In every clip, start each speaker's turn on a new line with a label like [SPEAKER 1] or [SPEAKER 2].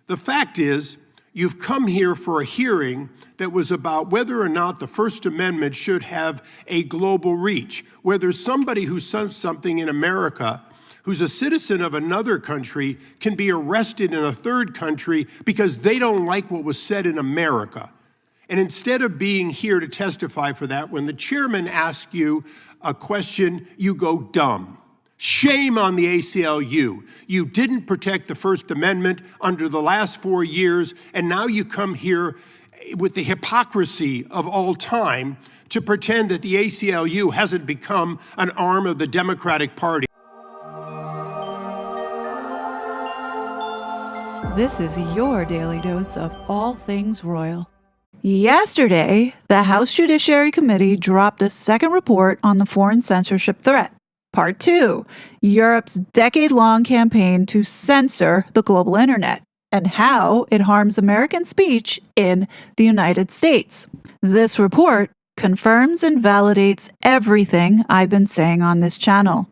[SPEAKER 1] The fact is, you've come here for a hearing that was about whether or not the First Amendment should have a global reach, whether somebody who says something in America who's a citizen of another country can be arrested in a third country because they don't like what was said in America. And instead of being here to testify for that, when the chairman asks you a question, you go dumb. Shame on the ACLU. You didn't protect the First Amendment under the last 4 years, and now you come here with the hypocrisy of all time to pretend that the ACLU hasn't become an arm of the Democratic Party.
[SPEAKER 2] This is your daily dose of all things royal. Yesterday, the House Judiciary Committee dropped a second report on the foreign censorship threat. Part 2, Europe's decade-long campaign to censor the global internet and how it harms American speech in the United States. This report confirms and validates everything I've been saying on this channel.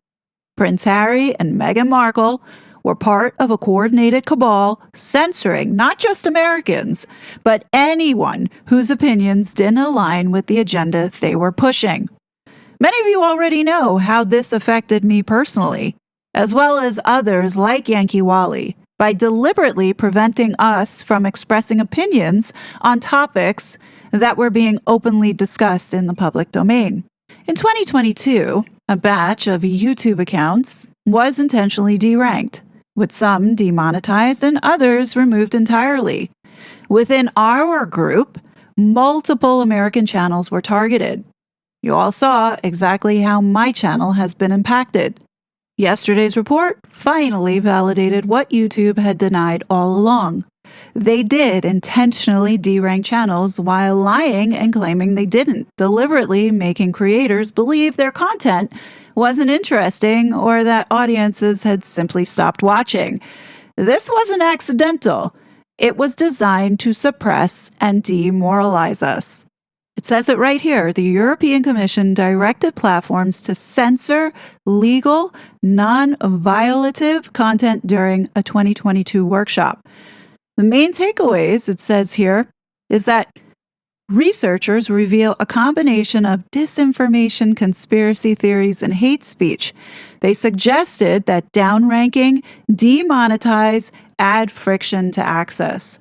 [SPEAKER 2] Prince Harry and Meghan Markle were part of a coordinated cabal censoring not just Americans, but anyone whose opinions didn't align with the agenda they were pushing. Many of you already know how this affected me personally, as well as others like Yankee Wally, by deliberately preventing us from expressing opinions on topics that were being openly discussed in the public domain. In 2022, a batch of YouTube accounts was intentionally deranked, with some demonetized and others removed entirely. Within our group, multiple American channels were targeted. You all saw exactly how my channel has been impacted. Yesterday's report finally validated what YouTube had denied all along. They did intentionally derank channels while lying and claiming they didn't, deliberately making creators believe their content wasn't interesting or that audiences had simply stopped watching. This wasn't accidental. It was designed to suppress and demoralize us. It says it right here. The European Commission directed platforms to censor legal, non-violative content during a 2022 workshop. The main takeaways, it says here, is that researchers reveal a combination of disinformation, conspiracy theories, and hate speech. They suggested that downranking, demonetize, add friction to access.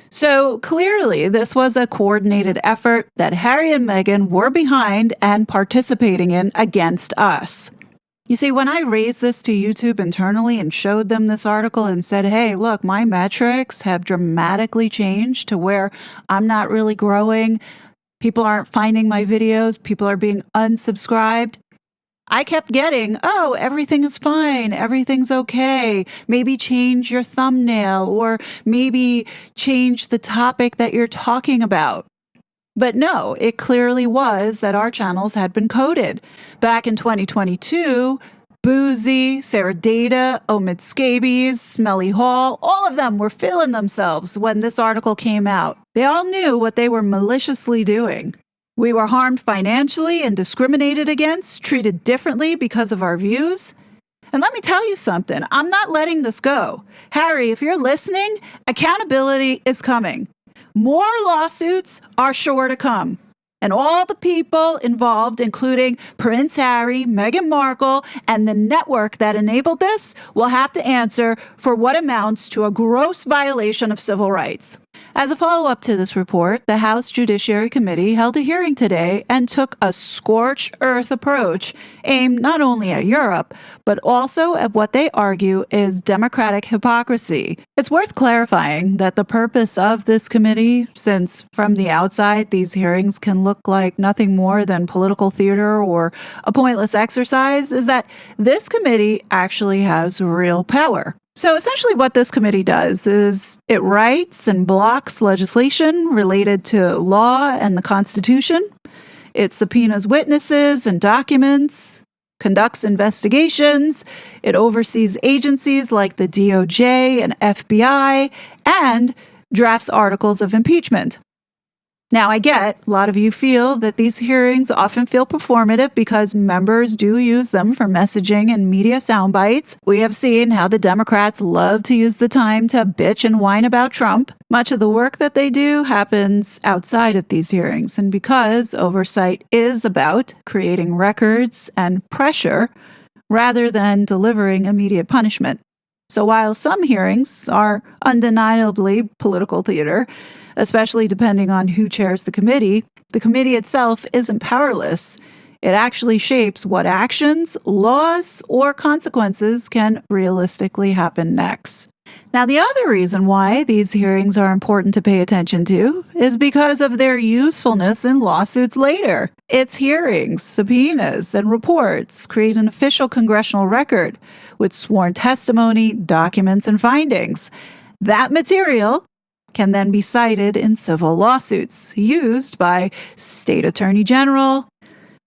[SPEAKER 2] So clearly, this was a coordinated effort that Harry and Meghan were behind and participating in against us. You see, when I raised this to YouTube internally and showed them this article and said, hey, look, my metrics have dramatically changed to where I'm not really growing, people aren't finding my videos, people are being unsubscribed, I kept getting, oh, everything is fine, everything's okay, maybe change your thumbnail or maybe change the topic that you're talking about. But no, it clearly was that our channels had been coded. Back in 2022, Boozy, Sarah Data, Omid Scabies, Smelly Hall, all of them were feeling themselves when this article came out. They all knew what they were maliciously doing. We were harmed financially and discriminated against, treated differently because of our views. And let me tell you something, I'm not letting this go. Harry, if you're listening, accountability is coming. More lawsuits are sure to come. And all the people involved, including Prince Harry, Meghan Markle, and the network that enabled this, will have to answer for what amounts to a gross violation of civil rights. As a follow-up to this report, the House Judiciary Committee held a hearing today and took a scorched earth approach aimed not only at Europe, but also at what they argue is democratic hypocrisy. It's worth clarifying that the purpose of this committee, since from the outside these hearings can look like nothing more than political theater or a pointless exercise, is that this committee actually has real power. So essentially what this committee does is it writes and blocks legislation related to law and the Constitution. It subpoenas witnesses and documents, conducts investigations. It oversees agencies like the DOJ and FBI, and drafts articles of impeachment. Now, I get a lot of you feel that these hearings often feel performative because members do use them for messaging and media sound bites. We have seen how the Democrats love to use the time to bitch and whine about Trump. Much of the work that they do happens outside of these hearings, and because oversight is about creating records and pressure rather than delivering immediate punishment. So while some hearings are undeniably political theater, especially depending on who chairs the committee itself isn't powerless. It actually shapes what actions, laws, or consequences can realistically happen next. Now, the other reason why these hearings are important to pay attention to is because of their usefulness in lawsuits later. Its hearings, subpoenas, and reports create an official congressional record with sworn testimony, documents, and findings. That material can then be cited in civil lawsuits used by state attorney general,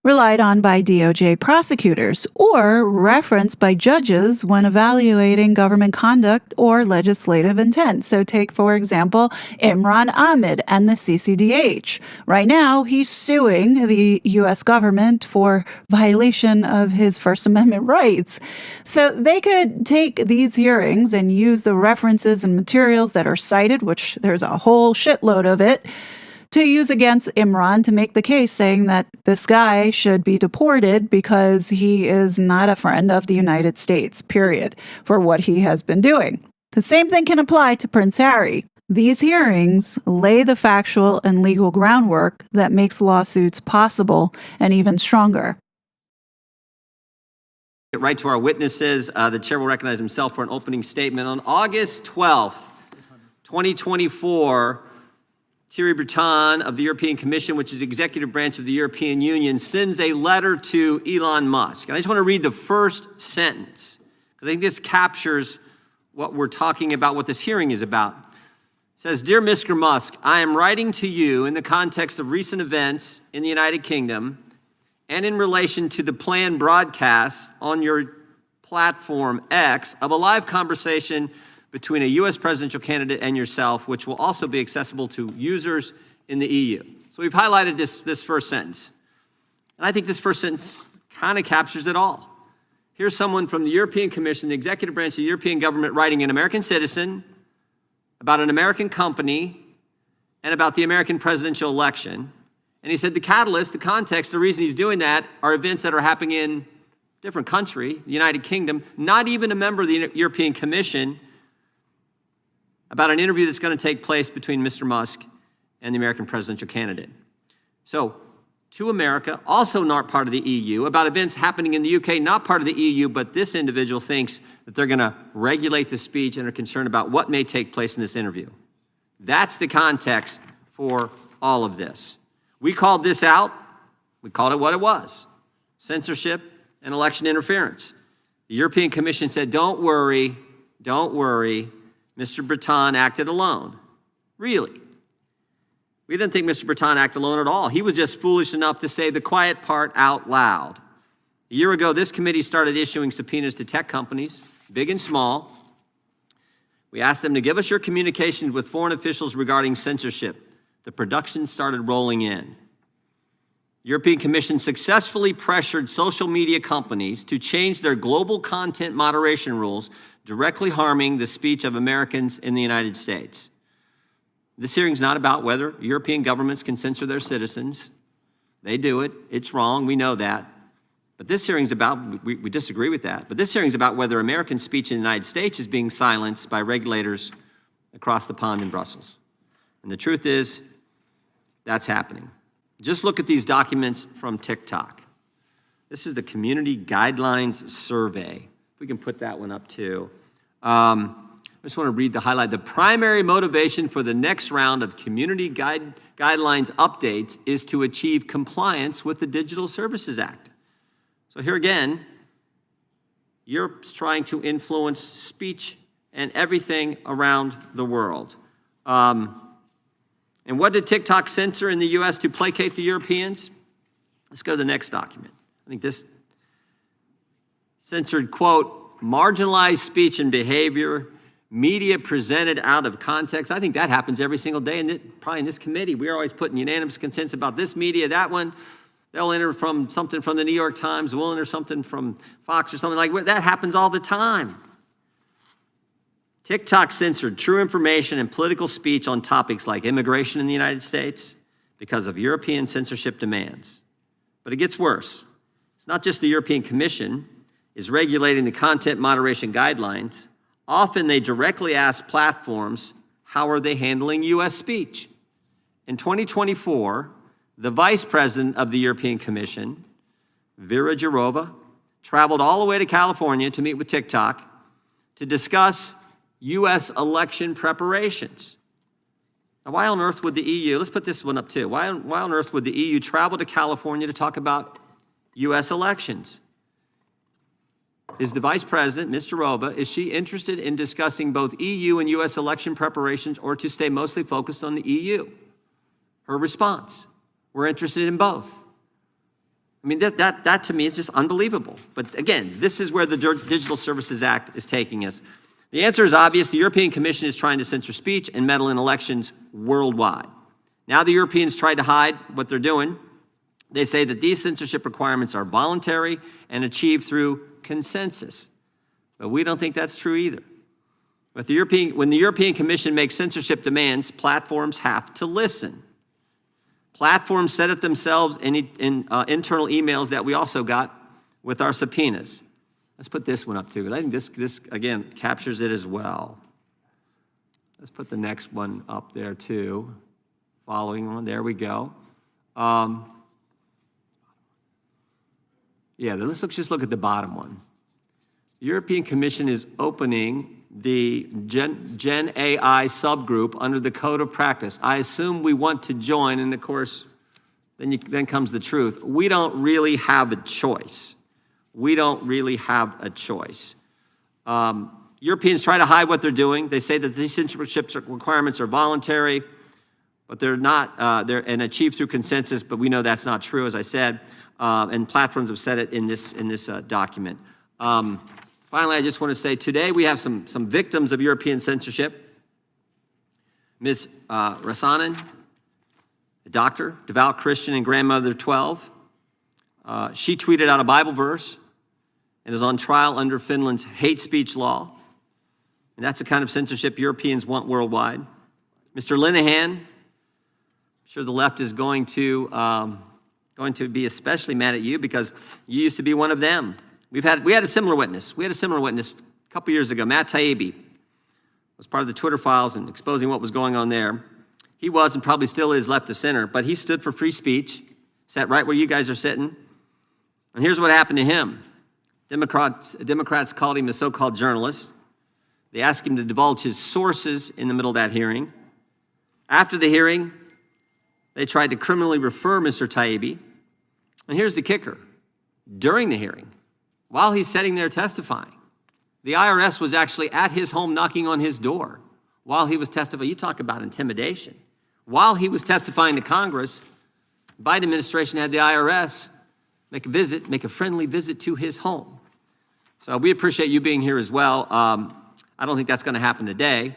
[SPEAKER 2] relied on by DOJ prosecutors, or referenced by judges when evaluating government conduct or legislative intent. So take, for example, Imran Ahmed and the CCDH. Right now, he's suing the U.S. government for violation of his First Amendment rights. So they could take these hearings and use the references and materials that are cited, which there's a whole shitload of it, to use against Imran to make the case saying that this guy should be deported because he is not a friend of the United States, period, for what he has been doing. The same thing can apply to Prince Harry. These hearings lay the factual and legal groundwork that makes lawsuits possible and even stronger.
[SPEAKER 3] Get right to our witnesses. The chair will recognize himself for an opening statement. On August 12th, 2024, Thierry Breton of the European Commission, which is the executive branch of the European Union, sends a letter to Elon Musk. And I just want to read the first sentence, because I think this captures what we're talking about, what this hearing is about. It says, "Dear Mr. Musk, I am writing to you in the context of recent events in the United Kingdom and in relation to the planned broadcast on your platform X of a live conversation between a U.S. presidential candidate and yourself, which will also be accessible to users in the EU." So we've highlighted this first sentence. And I think this first sentence kind of captures it all. Here's someone from the European Commission, the executive branch of the European government, writing an American citizen about an American company and about the American presidential election. And he said the catalyst, the context, the reason he's doing that are events that are happening in a different country, the United Kingdom, not even a member of the European Commission, about an interview that's going to take place between Mr. Musk and the American presidential candidate. So, to America, also not part of the EU, about events happening in the UK, not part of the EU, but this individual thinks that they're going to regulate the speech and are concerned about what may take place in this interview. That's the context for all of this. We called this out. We called it what it was: censorship and election interference. The European Commission said, don't worry, Mr. Breton acted alone. Really? We didn't think Mr. Breton acted alone at all. He was just foolish enough to say the quiet part out loud. A year ago, this committee started issuing subpoenas to tech companies, big and small. We asked them to give us your communications with foreign officials regarding censorship. The production started rolling in. The European Commission successfully pressured social media companies to change their global content moderation rules, directly harming the speech of Americans in the United States. This hearing is not about whether European governments can censor their citizens. They do it. It's wrong. We know that. But this hearing is about, we disagree with that, but this hearing is about whether American speech in the United States is being silenced by regulators across the pond in Brussels. And the truth is, that's happening. Just look at these documents from TikTok. This is the Community Guidelines Survey. If we can put that one up too. I just want to read the highlight. The primary motivation for the next round of community guidelines updates is to achieve compliance with the Digital Services Act. So here again, Europe's trying to influence speech and everything around the world. And what did TikTok censor in the US to placate the Europeans? Let's go to the next document. I think this censored, quote, marginalized speech and behavior, media presented out of context. I think that happens every single day, and probably in this committee. We're always putting unanimous consensus about this media, that one. They'll enter from something from the New York Times, we'll enter something from Fox or something like that. That happens all the time. TikTok censored true information and political speech on topics like immigration in the United States because of European censorship demands. But it gets worse. It's not just the European Commission is regulating the content moderation guidelines. Often they directly ask platforms, how are they handling U.S. speech? In 2024, the Vice President of the European Commission, Vera Jourova, traveled all the way to California to meet with TikTok to discuss U.S. election preparations. Now, why on earth would the EU, let's put this one up too, why on earth would the EU travel to California to talk about U.S. elections? Is the Vice President, Ms. Jourova, is she interested in discussing both EU and U.S. election preparations, or to stay mostly focused on the EU? Her response, we're interested in both. I mean, that to me is just unbelievable. But again, this is where the Digital Services Act is taking us. The answer is obvious. The European Commission is trying to censor speech and meddle in elections worldwide. Now the Europeans try to hide what they're doing. They say that these censorship requirements are voluntary and achieved through consensus. But we don't think that's true either. When the European Commission makes censorship demands, platforms have to listen. Platforms set it themselves in internal emails that we also got with our subpoenas. Let's put this one up too, because I think this again captures it as well. Let's put the next one up there too. Following one, there we go. Let's just look at the bottom one. The European Commission is opening the Gen AI subgroup under the Code of Practice. I assume we want to join, and of course, then comes the truth. We don't really have a choice. We don't really have a choice. Europeans try to hide what they're doing. They say that these censorship requirements are voluntary, but they're not, and achieved through consensus, but we know that's not true, as I said, and platforms have said it in this document. Finally, I just want to say today we have some victims of European censorship. Ms. Rasanen, a doctor, devout Christian and grandmother of 12. She tweeted out a Bible verse and is on trial under Finland's hate speech law. And that's the kind of censorship Europeans want worldwide. Mr. Linehan, I'm sure the left is going to be especially mad at you because you used to be one of them. We had a similar witness. We had a similar witness a couple years ago. Matt Taibbi was part of the Twitter files and exposing what was going on there. He was and probably still is left of center, but he stood for free speech, sat right where you guys are sitting. And here's what happened to him. Democrats called him a so-called journalist. They asked him to divulge his sources in the middle of that hearing. After the hearing, they tried to criminally refer Mr. Taibbi. And here's the kicker. During the hearing, while he's sitting there testifying, the IRS was actually at his home knocking on his door while he was testifying. You talk about intimidation. While he was testifying to Congress, the Biden administration had the IRS make a friendly visit to his home. So we appreciate you being here as well. I don't think that's going to happen today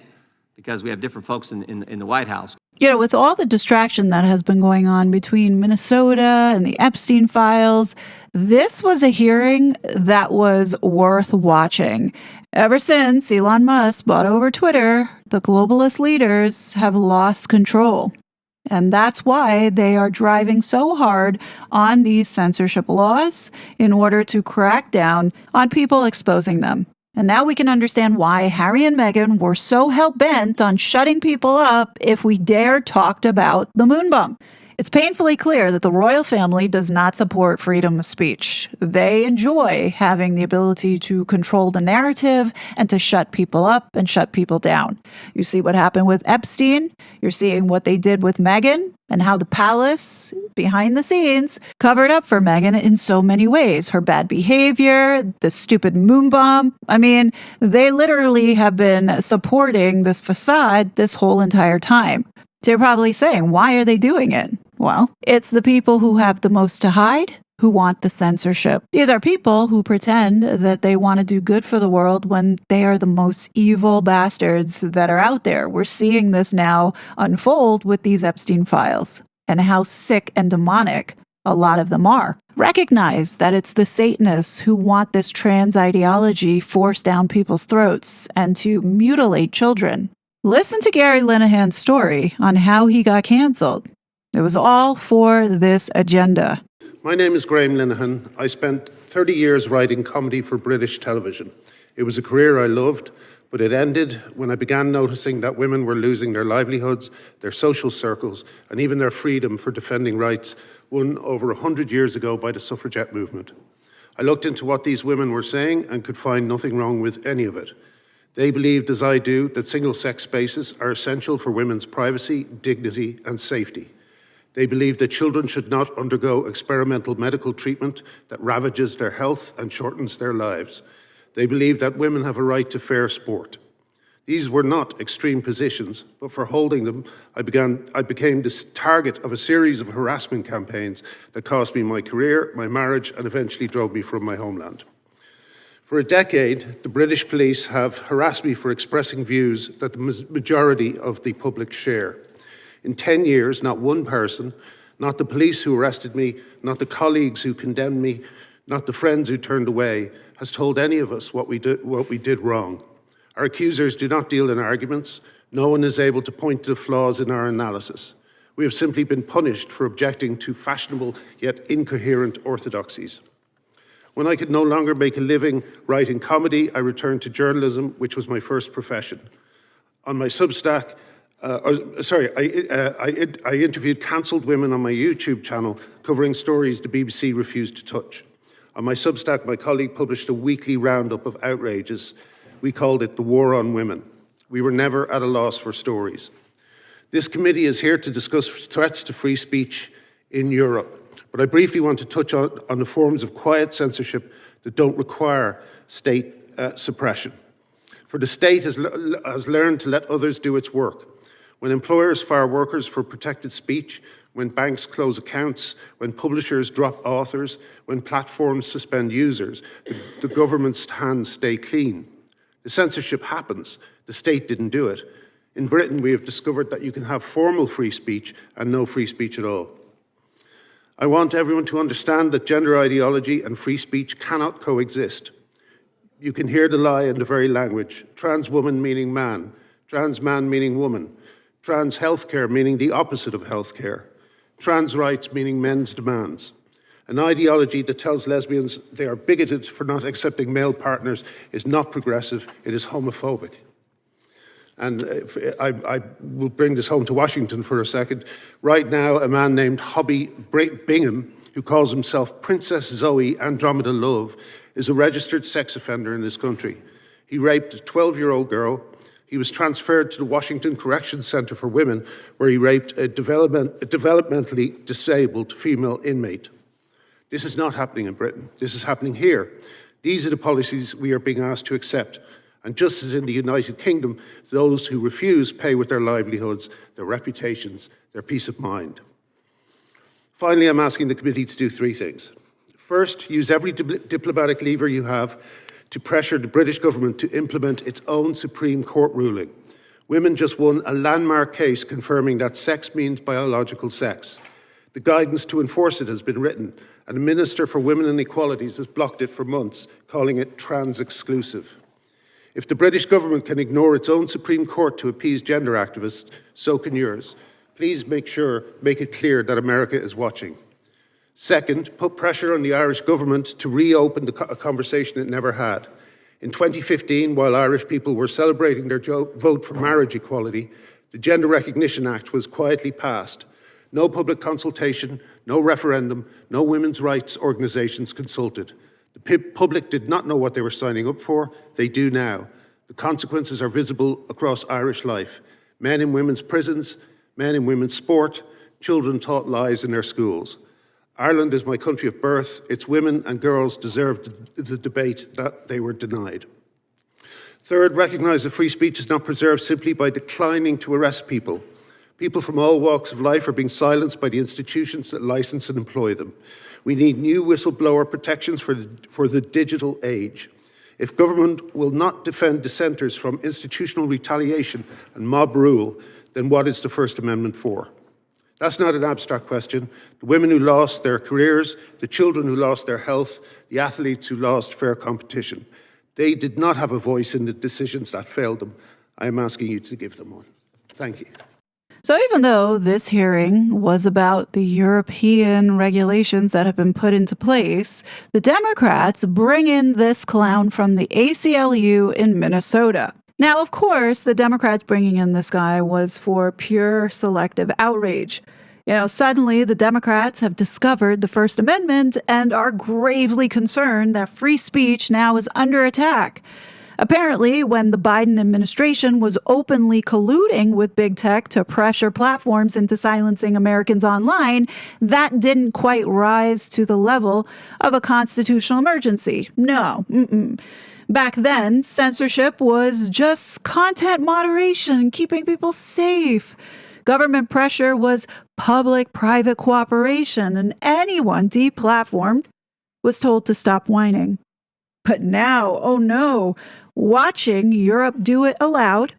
[SPEAKER 3] because we have different folks in the White House.
[SPEAKER 2] You know, with all the distraction that has been going on between Minnesota and the Epstein files, this was a hearing that was worth watching. Ever since Elon Musk bought over Twitter, the globalist leaders have lost control. And that's why they are driving so hard on these censorship laws in order to crack down on people exposing them. And now we can understand why Harry and Meghan were so hell-bent on shutting people up if we dare talk about the moon bump. It's painfully clear that the royal family does not support freedom of speech. They enjoy having the ability to control the narrative and to shut people up and shut people down. You see what happened with Epstein. You're seeing what they did with Meghan and how the palace, behind the scenes, covered up for Meghan in so many ways. Her bad behavior, the stupid moon bump. I mean, they literally have been supporting this facade this whole entire time. They're probably saying, why are they doing it? Well, it's the people who have the most to hide who want the censorship. These are people who pretend that they want to do good for the world when they are the most evil bastards that are out there. We're seeing this now unfold with these Epstein files and how sick and demonic a lot of them are. Recognize that it's the Satanists who want this trans ideology forced down people's throats and to mutilate children. Listen to Gary Linehan's story on how he got canceled. It was all for this agenda.
[SPEAKER 4] My name is Graham Linehan. I spent 30 years writing comedy for British television. It was a career I loved, but it ended when I began noticing that women were losing their livelihoods, their social circles, and even their freedom for defending rights won over 100 years ago by the suffragette movement. I looked into what these women were saying and could find nothing wrong with any of it. They believed, as I do, that single-sex spaces are essential for women's privacy, dignity, and safety. They believe that children should not undergo experimental medical treatment that ravages their health and shortens their lives. They believe that women have a right to fair sport. These were not extreme positions, but for holding them, I became the target of a series of harassment campaigns that cost me my career, my marriage, and eventually drove me from my homeland. For a decade, the British police have harassed me for expressing views that the majority of the public share. In 10 years, not one person, not the police who arrested me, not the colleagues who condemned me, not the friends who turned away, has told any of us what we did wrong. Our accusers do not deal in arguments. No one is able to point to the flaws in our analysis. We have simply been punished for objecting to fashionable yet incoherent orthodoxies. When I could no longer make a living writing comedy, I returned to journalism, which was my first profession. On my Substack, I interviewed cancelled women on my YouTube channel covering stories the BBC refused to touch. On my Substack, my colleague published a weekly roundup of outrages. We called it the War on Women. We were never at a loss for stories. This committee is here to discuss threats to free speech in Europe, but I briefly want to touch on the forms of quiet censorship that don't require state suppression. For the state has learned to let others do its work. When employers fire workers for protected speech, when banks close accounts, when publishers drop authors, when platforms suspend users, the government's hands stay clean. The censorship happens. The state didn't do it. In Britain, we have discovered that you can have formal free speech and no free speech at all. I want everyone to understand that gender ideology and free speech cannot coexist. You can hear the lie in the very language. Trans woman meaning man, trans man meaning woman, trans healthcare meaning the opposite of healthcare, trans rights meaning men's demands. An ideology that tells lesbians they are bigoted for not accepting male partners is not progressive, it is homophobic. And I will bring this home to Washington for a second. Right now, a man named Hobby Bingham, who calls himself Princess Zoe Andromeda Love, is a registered sex offender in this country. He raped a 12-year-old girl. He was transferred to the Washington Correction Center for Women, where he raped a developmentally disabled female inmate. This is not happening in Britain. This is happening here. These are the policies we are being asked to accept. And just as in the United Kingdom, those who refuse pay with their livelihoods, their reputations, their peace of mind. Finally, I'm asking the committee to do three things. First, use every diplomatic lever you have to pressure the British government to implement its own Supreme Court ruling. Women just won a landmark case confirming that sex means biological sex. The guidance to enforce it has been written, and the Minister for Women and Equalities has blocked it for months, calling it trans-exclusive. If the British government can ignore its own Supreme Court to appease gender activists, so can yours. Please make it clear that America is watching. Second, put pressure on the Irish government to reopen a conversation it never had. In 2015, while Irish people were celebrating their vote for marriage equality, the Gender Recognition Act was quietly passed. No public consultation, no referendum, no women's rights organisations consulted. The public did not know what they were signing up for. They do now. The consequences are visible across Irish life. Men in women's prisons, men in women's sport, children taught lies in their schools. Ireland is my country of birth. Its women and girls deserve the debate that they were denied. Third, recognise that free speech is not preserved simply by declining to arrest people, People from all walks of life are being silenced by the institutions that license and employ them. We need new whistleblower protections for the digital age. If government will not defend dissenters from institutional retaliation and mob rule, then what is the First Amendment for? That's not an abstract question. The women who lost their careers, the children who lost their health, the athletes who lost fair competition, they did not have a voice in the decisions that failed them. I am asking you to give them one. Thank you.
[SPEAKER 2] So even though this hearing was about the European regulations that have been put into place, the Democrats bring in this clown from the ACLU in Minnesota. Now, of course, the Democrats bringing in this guy was for pure selective outrage. Suddenly the Democrats have discovered the First Amendment and are gravely concerned that free speech now is under attack. Apparently, when the Biden administration was openly colluding with big tech to pressure platforms into silencing Americans online, that didn't quite rise to the level of a constitutional emergency. No. Back then, censorship was just content moderation, keeping people safe. Government pressure was public-private cooperation, and anyone deplatformed was told to stop whining. But now, oh no, watching Europe do it aloud,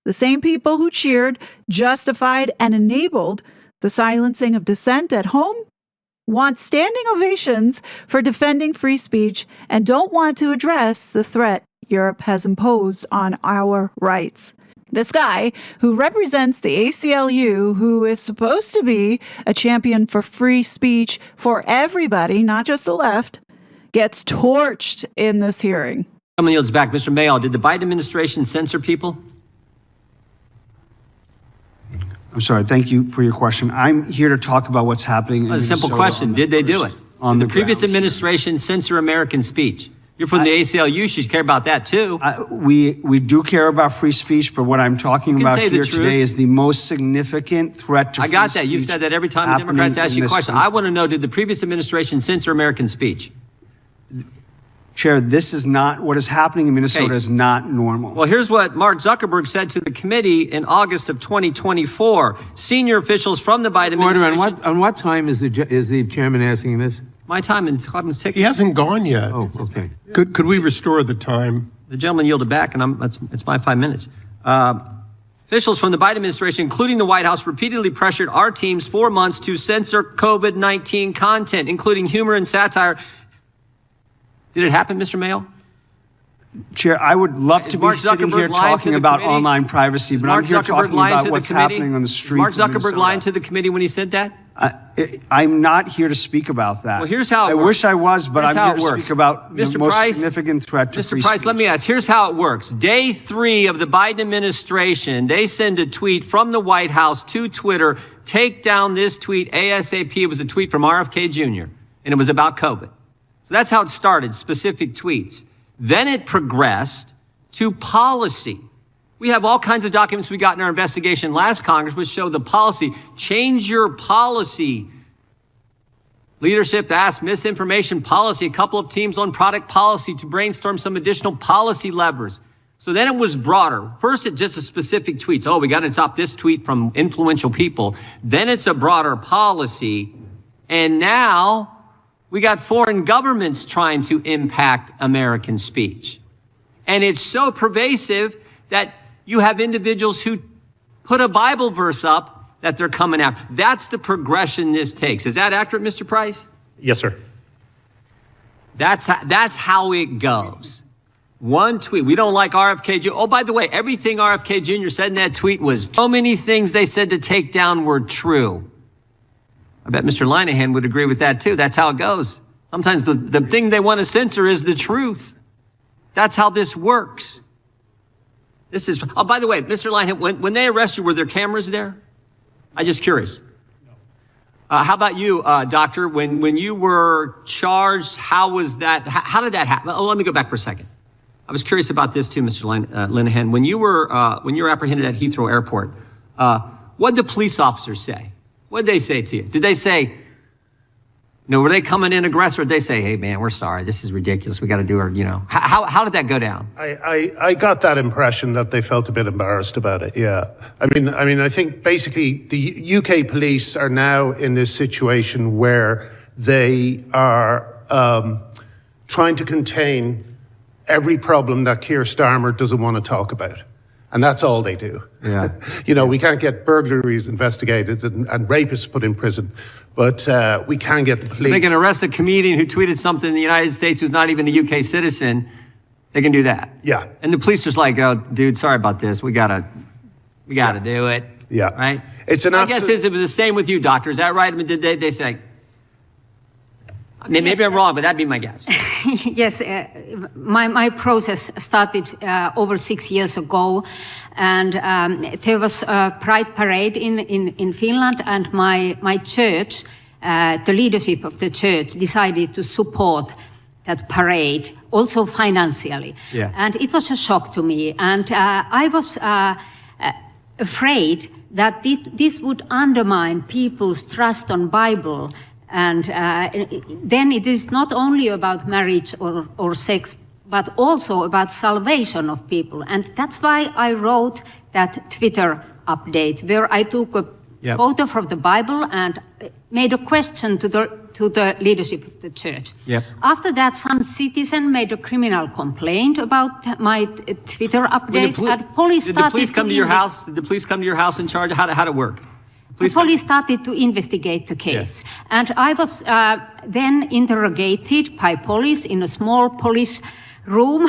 [SPEAKER 2] the same people who cheered, justified, and enabled the silencing of dissent at home want standing ovations for defending free speech and don't want to address the threat Europe has imposed on our rights. This guy, who represents the ACLU, who is supposed to be a champion for free speech for everybody, not just the left, gets torched in this hearing.
[SPEAKER 3] Someone yields back. Mr. Mayall, did the Biden administration censor people?
[SPEAKER 5] I'm sorry. Thank you for your question. I'm here to talk about what's happening.
[SPEAKER 3] A simple question. Did they do it? Did the previous administration censor American speech? You're from the ACLU. You should care about that, too.
[SPEAKER 5] We do care about free speech, but what I'm talking about here today is the most significant threat to free speech.
[SPEAKER 3] I got that. You've said that every time the Democrats ask you a question. I want to know, did the previous administration censor American speech?
[SPEAKER 5] Chair, this is not, what is happening in Minnesota is not normal.
[SPEAKER 3] Well, here's what Mark Zuckerberg said to the committee in August of 2024. Senior officials from the Biden administration.
[SPEAKER 6] On what time is the chairman asking this?
[SPEAKER 3] My time and Clemens ticking.
[SPEAKER 1] He hasn't gone yet.
[SPEAKER 6] Oh, okay.
[SPEAKER 1] Could we restore the time?
[SPEAKER 3] The gentleman yielded back, and it's my 5 minutes. Officials from the Biden administration, including the White House, repeatedly pressured our teams for months to censor COVID-19 content, including humor and satire. Did it happen, Mr. Mayall?
[SPEAKER 5] Chair, I would love to be sitting here talking about online privacy, but I'm here talking about what's happening on the streets.
[SPEAKER 3] Mark Zuckerberg lied to the committee when he said that?
[SPEAKER 5] I'm not here to speak about that.
[SPEAKER 3] Well, here's how it works.
[SPEAKER 5] I wish I was, but I'm here to speak about the most significant threat to free speech. Mr.
[SPEAKER 3] Price, let me ask. Here's how it works. Day 3 of the Biden administration, they send a tweet from the White House to Twitter. Take down this tweet ASAP. It was a tweet from RFK Jr., and it was about COVID. So that's how it started, specific tweets. Then it progressed to policy. We have all kinds of documents we got in our investigation last Congress which show the policy. Change your policy. Leadership asked misinformation policy, a couple of teams on product policy to brainstorm some additional policy levers. So then it was broader. First, it's just a specific tweets. Oh, we got to stop this tweet from influential people. Then it's a broader policy. And now we got foreign governments trying to impact American speech. And it's so pervasive that you have individuals who put a Bible verse up that they're coming out. That's the progression this takes. Is that accurate, Mr. Price?
[SPEAKER 7] Yes, sir.
[SPEAKER 3] That's how it goes. One tweet. We don't like RFK Jr. Oh, by the way, everything RFK Jr. said in that tweet was so many things they said to take down were true. I bet Mr. Linehan would agree with that, too. That's how it goes. Sometimes the thing they want to censor is the truth. That's how this works. This is, oh, by the way, Mr. Linehan, when they arrest you, were there cameras there? I'm just curious. How about you, doctor? When you were charged, how was that? How did that happen? Oh, let me go back for a second. I was curious about this, too, Mr. Linehan. When you were apprehended at Heathrow Airport, what did the police officers say? What did they say to you? Did they say, Were they coming in aggressive? Or did they say, hey, man, we're sorry. This is ridiculous. We got to do our, How did that go down?
[SPEAKER 4] I got that impression that they felt a bit embarrassed about it, yeah. I mean, I think basically the UK police are now in this situation where they are trying to contain every problem that Keir Starmer doesn't want to talk about. And that's all they do.
[SPEAKER 3] Yeah.
[SPEAKER 4] We can't get burglaries investigated and rapists put in prison, but we can get the police.
[SPEAKER 3] They can arrest a comedian who tweeted something in the United States who's not even a UK citizen. They can do that.
[SPEAKER 4] Yeah.
[SPEAKER 3] And the police just like, oh, dude, sorry about this. We gotta do it.
[SPEAKER 4] Yeah.
[SPEAKER 3] Right?
[SPEAKER 4] It's an
[SPEAKER 3] I guess it was the same with you, doctor. Is that right? I mean, did they say, maybe I'm wrong, but that'd be my guess.
[SPEAKER 7] Yes, my process started over 6 years ago, and there was a pride parade in Finland, and my church, the leadership of the church, decided to support that parade, also financially.
[SPEAKER 3] Yeah.
[SPEAKER 7] And it was a shock to me, and I was afraid that this would undermine people's trust on Bible. And then it is not only about marriage or sex, but also about salvation of people. And that's why I wrote that Twitter update, where I took a photo from the Bible and made a question to the leadership of the church.
[SPEAKER 3] Yep.
[SPEAKER 7] After that, some citizen made a criminal complaint about my Twitter update. And police
[SPEAKER 3] did the police come to your house? Did the police come to your house in charge? How'd it work?
[SPEAKER 7] The police started to investigate the case.
[SPEAKER 3] Yes.
[SPEAKER 7] And I was then interrogated by police in a small police room,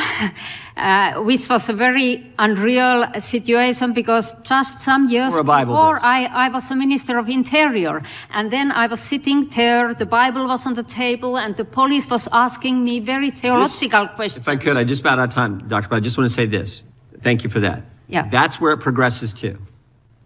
[SPEAKER 7] which was a very unreal situation because just some years before I was a minister of interior. And then I was sitting there, the Bible was on the table, and the police was asking me very theological questions.
[SPEAKER 3] If I could, I just about out of time, Doctor, but I just want to say this. Thank you for that.
[SPEAKER 7] Yeah.
[SPEAKER 3] That's where it progresses to.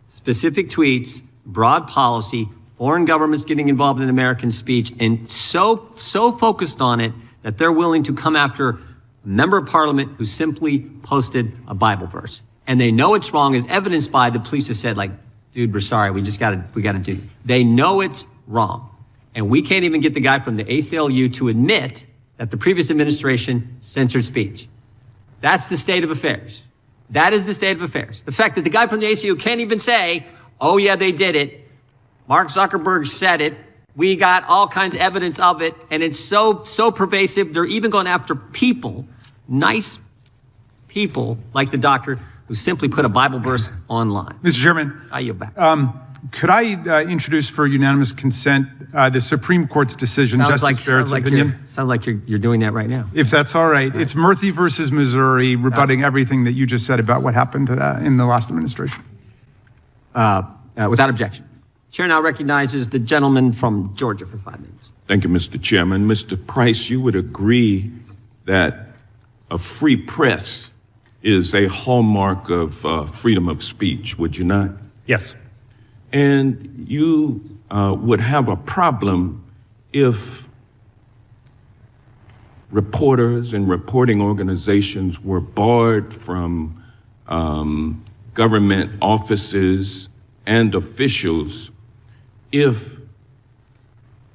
[SPEAKER 3] Specific tweets, broad policy, foreign governments getting involved in American speech, and so focused on it that they're willing to come after a member of parliament who simply posted a Bible verse. And they know it's wrong, as evidenced by the police have said, like, dude, we're sorry, we gotta do. They know it's wrong. And we can't even get the guy from the ACLU to admit that the previous administration censored speech. That's the state of affairs. That is the state of affairs. The fact that the guy from the ACLU can't even say, oh, yeah, they did it. Mark Zuckerberg said it. We got all kinds of evidence of it. And it's so pervasive. They're even going after people, nice people like the doctor who simply put a Bible verse online.
[SPEAKER 8] Mr. Chairman,
[SPEAKER 3] I yield back.
[SPEAKER 8] could I introduce for unanimous consent the Supreme Court's decision, Justice Barrett's opinion?
[SPEAKER 3] Sounds like you're doing that right now.
[SPEAKER 8] If that's all right. It's Murthy versus Missouri, rebutting everything that you just said about what happened in the last administration.
[SPEAKER 3] Without objection. Chair now recognizes the gentleman from Georgia for 5 minutes.
[SPEAKER 9] Thank you, Mr. Chairman. Mr. Price, you would agree that a free press is a hallmark of freedom of speech, would you not?
[SPEAKER 10] Yes.
[SPEAKER 9] And you would have a problem if reporters and reporting organizations were barred from government offices and officials if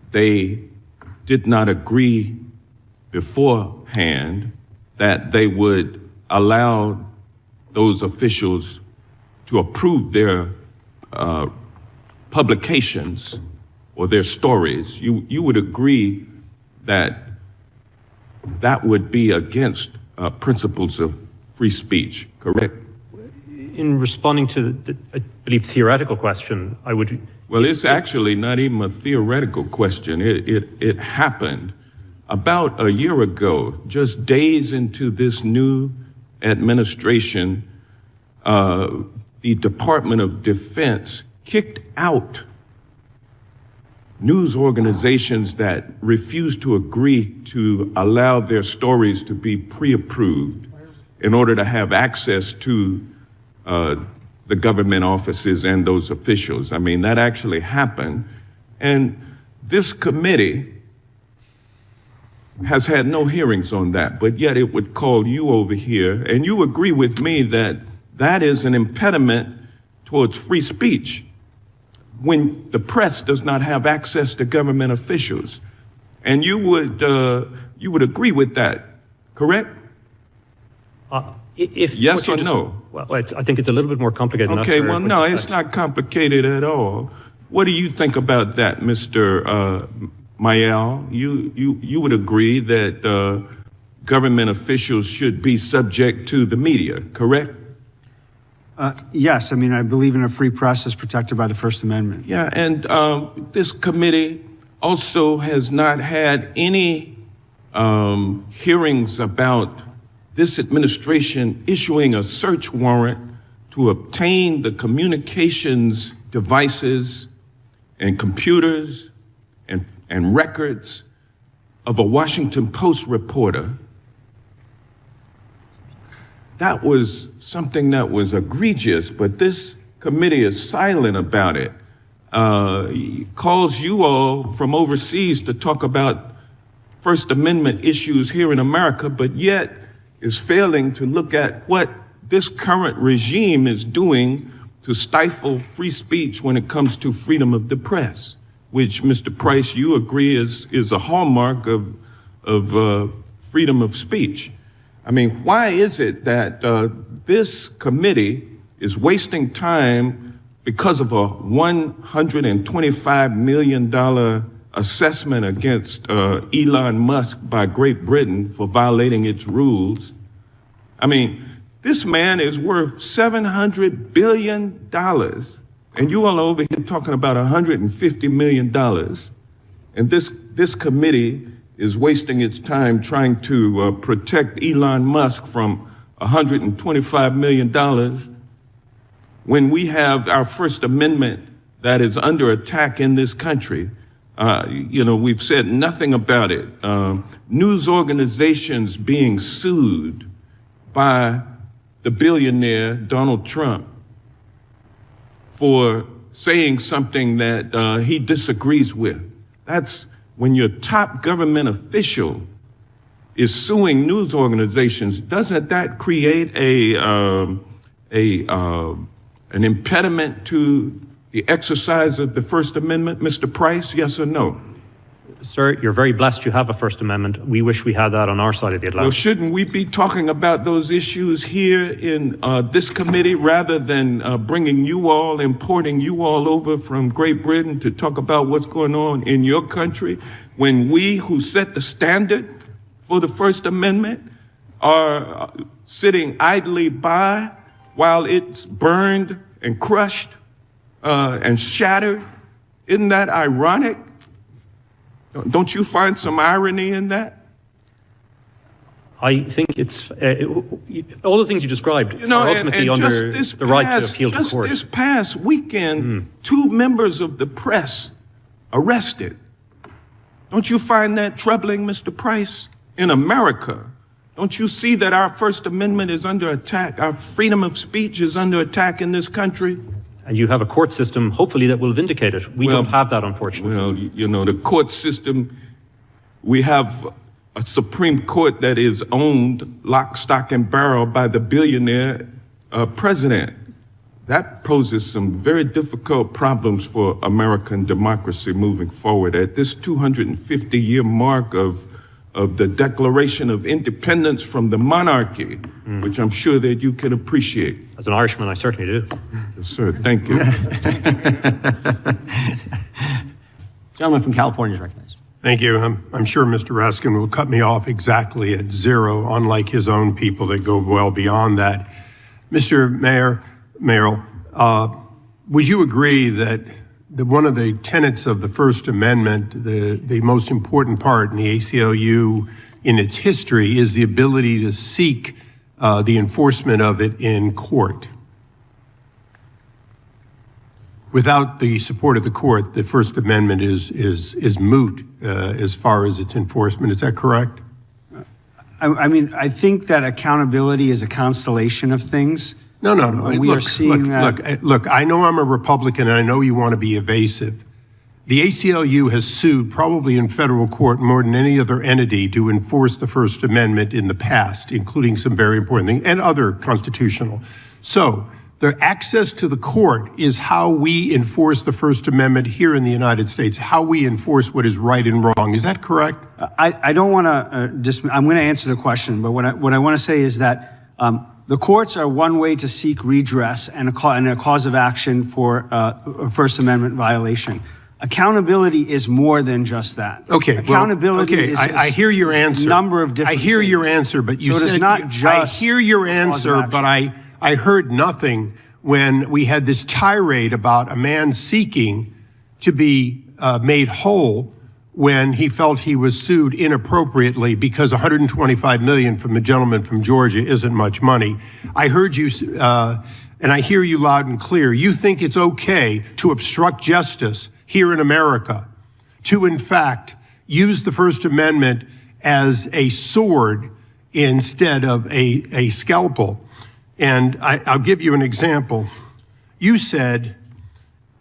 [SPEAKER 9] they did not agree beforehand that they would allow those officials to approve their publications or their stories. You would agree that that would be against principles of free speech, correct?
[SPEAKER 10] In responding to the, I believe, theoretical question, I would...
[SPEAKER 9] Well, it's actually not even a theoretical question. It happened about a year ago, just days into this new administration. The Department of Defense kicked out news organizations that refused to agree to allow their stories to be pre-approved in order to have access to the government offices and those officials. I mean, that actually happened. And this committee has had no hearings on that, but yet it would call you over here, and you agree with me that that is an impediment towards free speech when the press does not have access to government officials. And you would agree with that, correct?
[SPEAKER 10] If
[SPEAKER 9] yes or no?
[SPEAKER 10] Well, I think it's a little bit more complicated than that.
[SPEAKER 9] Okay, well, no, it's not complicated at all. What do you think about that, Mr. Mayel? You would agree that government officials should be subject to the media, correct?
[SPEAKER 5] Yes, I mean, I believe in a free press as protected by the First Amendment.
[SPEAKER 9] Yeah, and this committee also has not had any hearings about this administration issuing a search warrant to obtain the communications devices and computers and records of a Washington Post reporter. That was something that was egregious, but this committee is silent about it. Calls you all from overseas to talk about First Amendment issues here in America, but yet is failing to look at what this current regime is doing to stifle free speech when it comes to freedom of the press, which, Mr. Price, you agree is a hallmark of freedom of speech. I mean, why is it that this committee is wasting time because of a $125 million assessment against Elon Musk by Great Britain for violating its rules? I mean, this man is worth $700 billion, and you all over here talking about $150 million, and this committee is wasting its time trying to protect Elon Musk from $125 million when we have our First Amendment that is under attack in this country. We've said nothing about it. News organizations being sued by the billionaire Donald Trump for saying something that he disagrees with. That's when your top government official is suing news organizations. Doesn't that create an impediment to the exercise of the First Amendment, Mr. Price? Yes or no?
[SPEAKER 10] Sir, you're very blessed you have a First Amendment. We wish we had that on our side of the Atlantic.
[SPEAKER 9] Well, shouldn't we be talking about those issues here in this committee rather than importing you all over from Great Britain to talk about what's going on in your country when we who set the standard for the First Amendment are sitting idly by while it's burned and crushed and shattered? Isn't that ironic? Don't you find some irony in that?
[SPEAKER 10] I think it's all the things you described are ultimately under the right to appeal to court.
[SPEAKER 9] Just this past weekend, 2 members of the press arrested. Don't you find that troubling, Mr. Price? In America, don't you see that our First Amendment is under attack? Our freedom of speech is under attack in this country?
[SPEAKER 10] And you have a court system, hopefully, that will vindicate it. We don't have that, unfortunately.
[SPEAKER 9] Well, the court system, we have a Supreme Court that is owned lock, stock, and barrel by the billionaire president. That poses some very difficult problems for American democracy moving forward. At this 250-year mark of the Declaration of Independence from the monarchy, which I'm sure that you can appreciate.
[SPEAKER 10] As an Irishman, I certainly do.
[SPEAKER 9] Yes, sir. Thank you.
[SPEAKER 3] Gentleman from California is recognized.
[SPEAKER 1] Thank you. I'm sure Mr. Raskin will cut me off exactly at 0, unlike his own people that go well beyond that. Mr. Merrill, would you agree that one of the tenets of the First Amendment, the most important part in the ACLU in its history, is the ability to seek the enforcement of it in court? Without the support of the court, the First Amendment is moot as far as its enforcement. Is that correct?
[SPEAKER 5] I mean, I think that accountability is a constellation of things.
[SPEAKER 1] No. Look, I know I'm a Republican and I know you want to be evasive. The ACLU has sued probably in federal court more than any other entity to enforce the First Amendment in the past, including some very important things and other constitutional. So The access to the court is how we enforce the First Amendment here in the United States, how we enforce what is right and wrong. Is that correct?
[SPEAKER 5] I don't want to, I'm going to answer the question, but what I want to say is that the courts are one way to seek redress and a cause of action for a First Amendment violation. Accountability is more than just that.
[SPEAKER 1] Okay.
[SPEAKER 5] Accountability is
[SPEAKER 1] I hear your answer.
[SPEAKER 5] A number of different
[SPEAKER 1] I hear
[SPEAKER 5] things.
[SPEAKER 1] your answer, but you
[SPEAKER 5] so
[SPEAKER 1] said
[SPEAKER 5] it's not just
[SPEAKER 1] I hear your answer, but I heard nothing when we had this tirade about a man seeking to be made whole when he felt he was sued inappropriately because $125 million from the gentleman from Georgia isn't much money. I heard you, and I hear you loud and clear. You think it's okay to obstruct justice here in America, to in fact use the First Amendment as a sword instead of a scalpel. And I'll give you an example. You said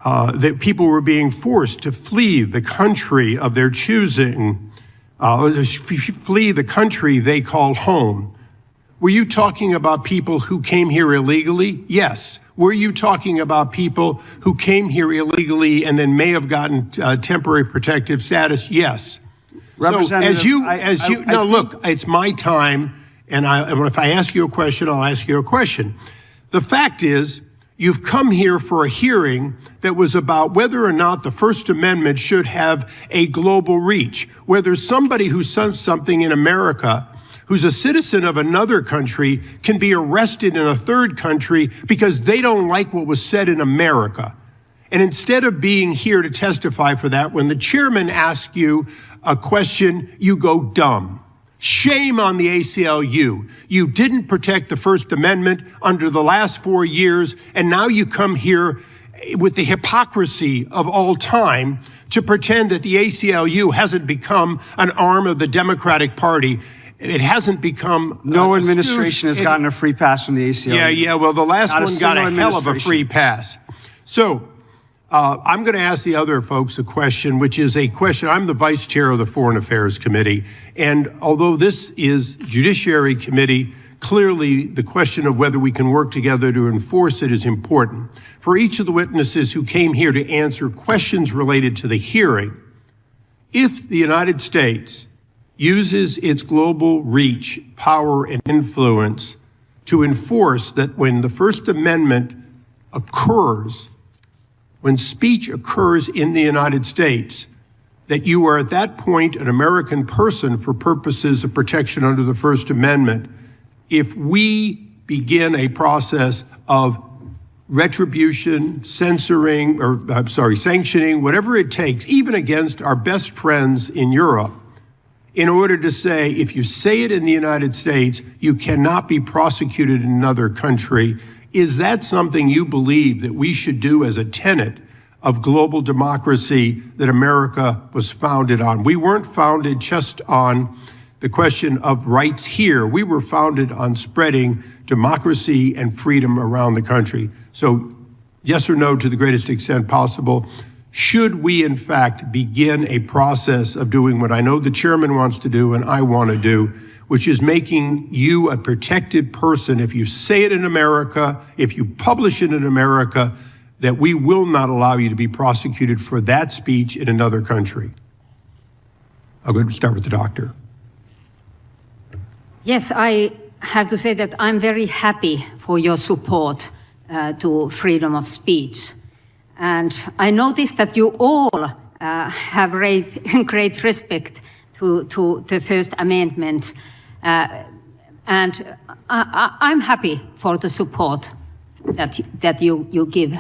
[SPEAKER 1] that people were being forced to flee the country of their choosing, flee the country they call home. Were you talking about people who came here illegally? Yes. Were you talking about people who came here illegally and then may have gotten temporary protective status? Yes. So look, it's my time, and if I ask you a question, I'll ask you a question. The fact is, you've come here for a hearing that was about whether or not the First Amendment should have a global reach, whether somebody who says something in America who's a citizen of another country can be arrested in a third country because they don't like what was said in America. And instead of being here to testify for that, when the chairman asks you a question, you go dumb. Shame on the ACLU. You didn't protect the First Amendment under the last 4 years, and now you come here with the hypocrisy of all time to pretend that the ACLU hasn't become an arm of the Democratic Party. It hasn't become...
[SPEAKER 5] No administration has gotten a free pass from the ACLU.
[SPEAKER 1] Yeah, well, the last one got a hell of a free pass. So, I'm going to ask the other folks a question, which is a question. I'm the vice chair of the Foreign Affairs Committee, and although this is Judiciary Committee, clearly the question of whether we can work together to enforce it is important. For each of the witnesses who came here to answer questions related to the hearing, if the United States uses its global reach, power, and influence to enforce that when the First Amendment occurs, when speech occurs in the United States, that you are at that point an American person for purposes of protection under the First Amendment. If we begin a process of retribution, sanctioning, whatever it takes, even against our best friends in Europe, in order to say, if you say it in the United States, you cannot be prosecuted in another country. Is that something you believe that we should do as a tenet of global democracy that America was founded on? We weren't founded just on the question of rights here. We were founded on spreading democracy and freedom around the country. So yes or no, to the greatest extent possible, should we, in fact, begin a process of doing what I know the chairman wants to do and I want to do, which is making you a protected person if you say it in America, if you publish it in America, that we will not allow you to be prosecuted for that speech in another country? I'll go start with the doctor.
[SPEAKER 7] Yes, I have to say that I'm very happy for your support to freedom of speech. And I noticed that you all have raised great respect to the First Amendment. And I'm happy for the support that you give.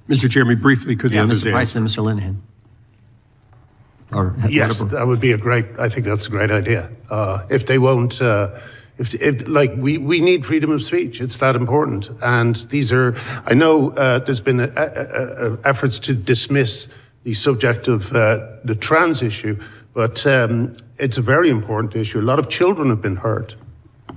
[SPEAKER 1] Mr. Chairman, briefly, could the others
[SPEAKER 3] Mr. Price and Mr. Linehan.
[SPEAKER 4] Yes, that would be I think that's a great idea. If they won't, we need freedom of speech. It's that important. And I know there's been efforts to dismiss the subject of the trans issue, but it's a very important issue. A lot of children have been hurt.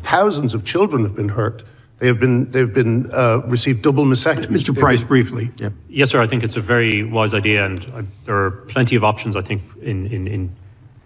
[SPEAKER 4] Thousands of children have been hurt. They've received double mastectomy.
[SPEAKER 1] Mr. Price, briefly.
[SPEAKER 10] Yep. Yes, sir. I think it's a very wise idea, and there are plenty of options, I think, in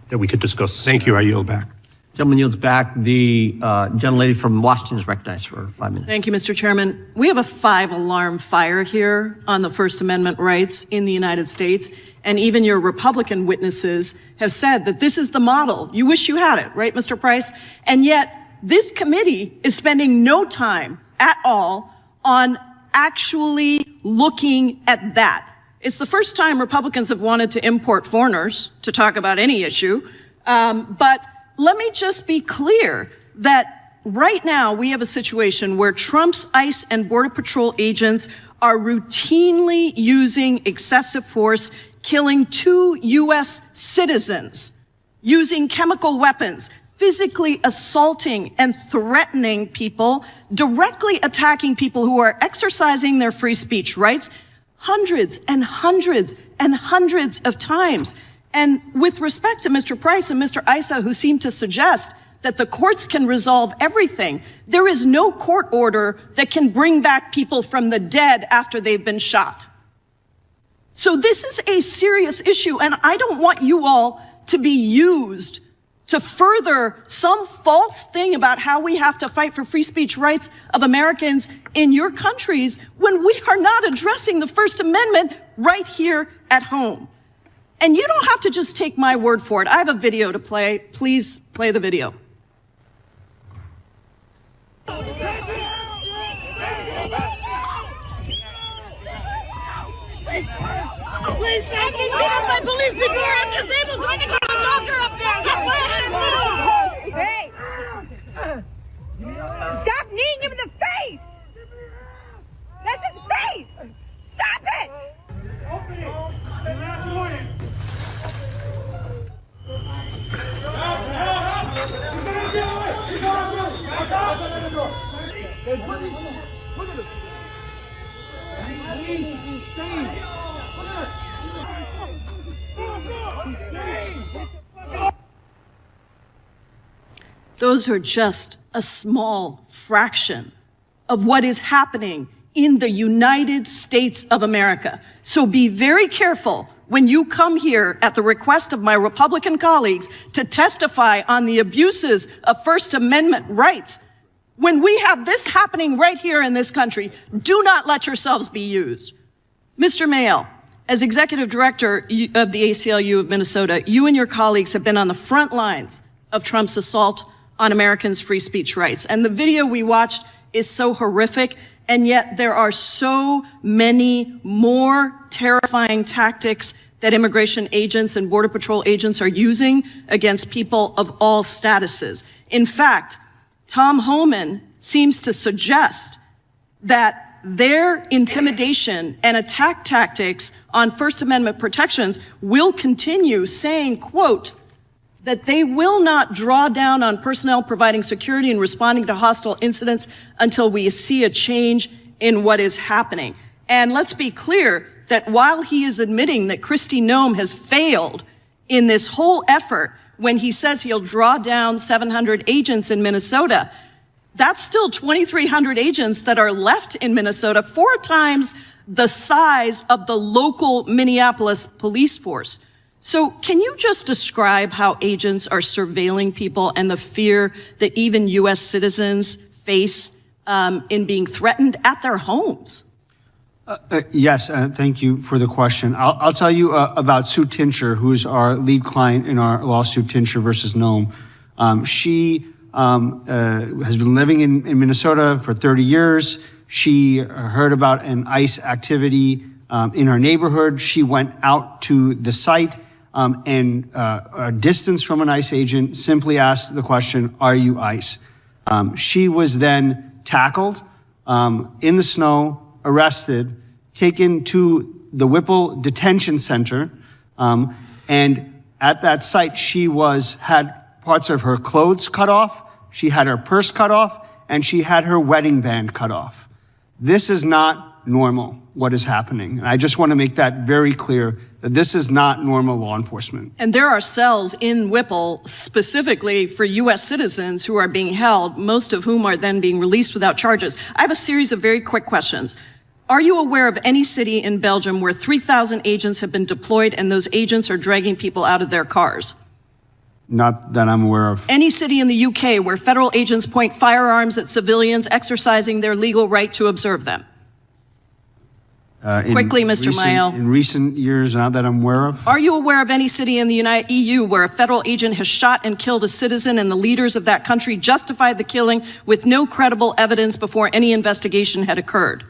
[SPEAKER 10] that we could discuss.
[SPEAKER 1] Thank you. I yield back.
[SPEAKER 3] Gentleman yields back. The gentlelady from Washington is recognized for 5 minutes.
[SPEAKER 11] Thank you, Mr. Chairman. We have a 5-alarm fire here on the First Amendment rights in the United States. And even your Republican witnesses have said that this is the model. You wish you had it, right, Mr. Price? And yet this committee is spending no time at all on actually looking at that. It's the first time Republicans have wanted to import foreigners to talk about any issue. But let me just be clear that right now we have a situation where Trump's ICE and Border Patrol agents are routinely using excessive force, killing 2 U.S. citizens, using chemical weapons, physically assaulting and threatening people, directly attacking people who are exercising their free speech rights hundreds and hundreds and hundreds of times. And with respect to Mr. Price and Mr. Issa, who seem to suggest that the courts can resolve everything, there is no court order that can bring back people from the dead after they've been shot. So this is a serious issue, and I don't want you all to be used to further some false thing about how we have to fight for free speech rights of Americans in your countries when we are not addressing the First Amendment right here at home. And you don't have to just take my word for it. I have a video to play. Please play the video.
[SPEAKER 12] Please, I can get up my police before I'm disabled trying to go to a doctor up there. Get away. Hey! Stop kneeing him in the face! That's his face! Stop it!
[SPEAKER 13] He's insane.
[SPEAKER 11] Those are just a small fraction of what is happening in the United States of America. So be very careful when you come here at the request of my Republican colleagues to testify on the abuses of First Amendment rights. When we have this happening right here in this country, do not let yourselves be used. Mr. Mayall, as executive director of the ACLU of Minnesota, you and your colleagues have been on the front lines of Trump's assault on Americans' free speech rights. And the video we watched is so horrific, and yet there are so many more terrifying tactics that immigration agents and Border Patrol agents are using against people of all statuses. In fact, Tom Homan seems to suggest that their intimidation and attack tactics on First Amendment protections will continue, saying, quote, that they will not draw down on personnel providing security and responding to hostile incidents until we see a change in what is happening. And let's be clear that while he is admitting that Kristi Noem has failed in this whole effort when he says he'll draw down 700 agents in Minnesota, that's still 2,300 agents that are left in Minnesota, 4 times the size of the local Minneapolis police force. So can you just describe how agents are surveilling people and the fear that even U.S. citizens face in being threatened at their homes?
[SPEAKER 5] Yes, thank you for the question. I'll tell you about Sue Tincher, who's our lead client in our lawsuit, Tincher versus Noem. She has been living in Minnesota for 30 years. She heard about an ICE activity in her neighborhood. She went out to the site and a distance from an ICE agent, simply asked the question, "Are you ICE?" She was then tackled in the snow, arrested, taken to the Whipple Detention Center, and at that site she had parts of her clothes cut off, she had her purse cut off, and she had her wedding band cut off. This is not normal, what is happening. And I just want to make that very clear, that this is not normal law enforcement.
[SPEAKER 11] And there are cells in Whipple specifically for U.S. citizens who are being held, most of whom are then being released without charges. I have a series of very quick questions. Are you aware of any city in Belgium where 3,000 agents have been deployed and those agents are dragging people out of their cars?
[SPEAKER 5] Not that I'm aware of.
[SPEAKER 11] Any city in the UK where federal agents point firearms at civilians exercising their legal right to observe them? Quickly, Mr. Mayel.
[SPEAKER 5] In recent years, not that I'm aware of.
[SPEAKER 11] Are you aware of any city in the EU where a federal agent has shot and killed a citizen and the leaders of that country justified the killing with no credible evidence before any investigation had occurred?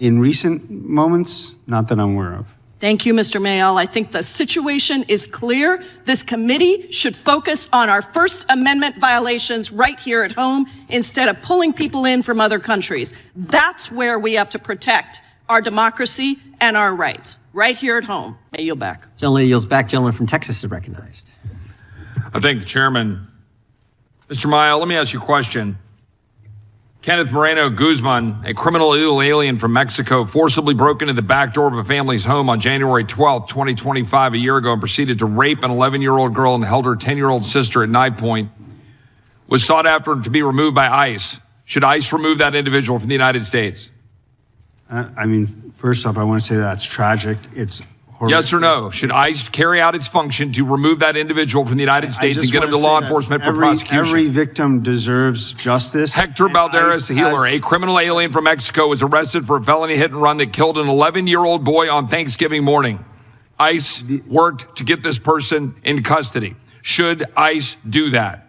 [SPEAKER 5] In recent moments, not that I'm aware of.
[SPEAKER 11] Thank you, Mr. Mayel. I think the situation is clear. This committee should focus on our First Amendment violations right here at home instead of pulling people in from other countries. That's where we have to protect our democracy and our rights, right here at home. I yield back.
[SPEAKER 3] Gentleman yields back. Gentleman from Texas is recognized.
[SPEAKER 13] I thank the chairman. Mr. Mayel, let me ask you a question. Kenneth Moreno Guzman, a criminal illegal alien from Mexico, forcibly broke into the back door of a family's home on January 12, 2025, a year ago, and proceeded to rape an 11-year-old girl and held her 10-year-old sister at knife point, was sought after to be removed by ICE. Should ICE remove that individual from the United States?
[SPEAKER 5] I mean, first off, I want to say that's tragic. It's horrific.
[SPEAKER 13] Yes or no? Should ICE carry out its function to remove that individual from the United States and get him to law enforcement for prosecution?
[SPEAKER 5] Every victim deserves justice.
[SPEAKER 13] Hector Balderas Healer, a criminal alien from Mexico, was arrested for a felony hit and run that killed an 11-year-old boy on Thanksgiving morning. ICE worked to get this person in custody. Should ICE do that?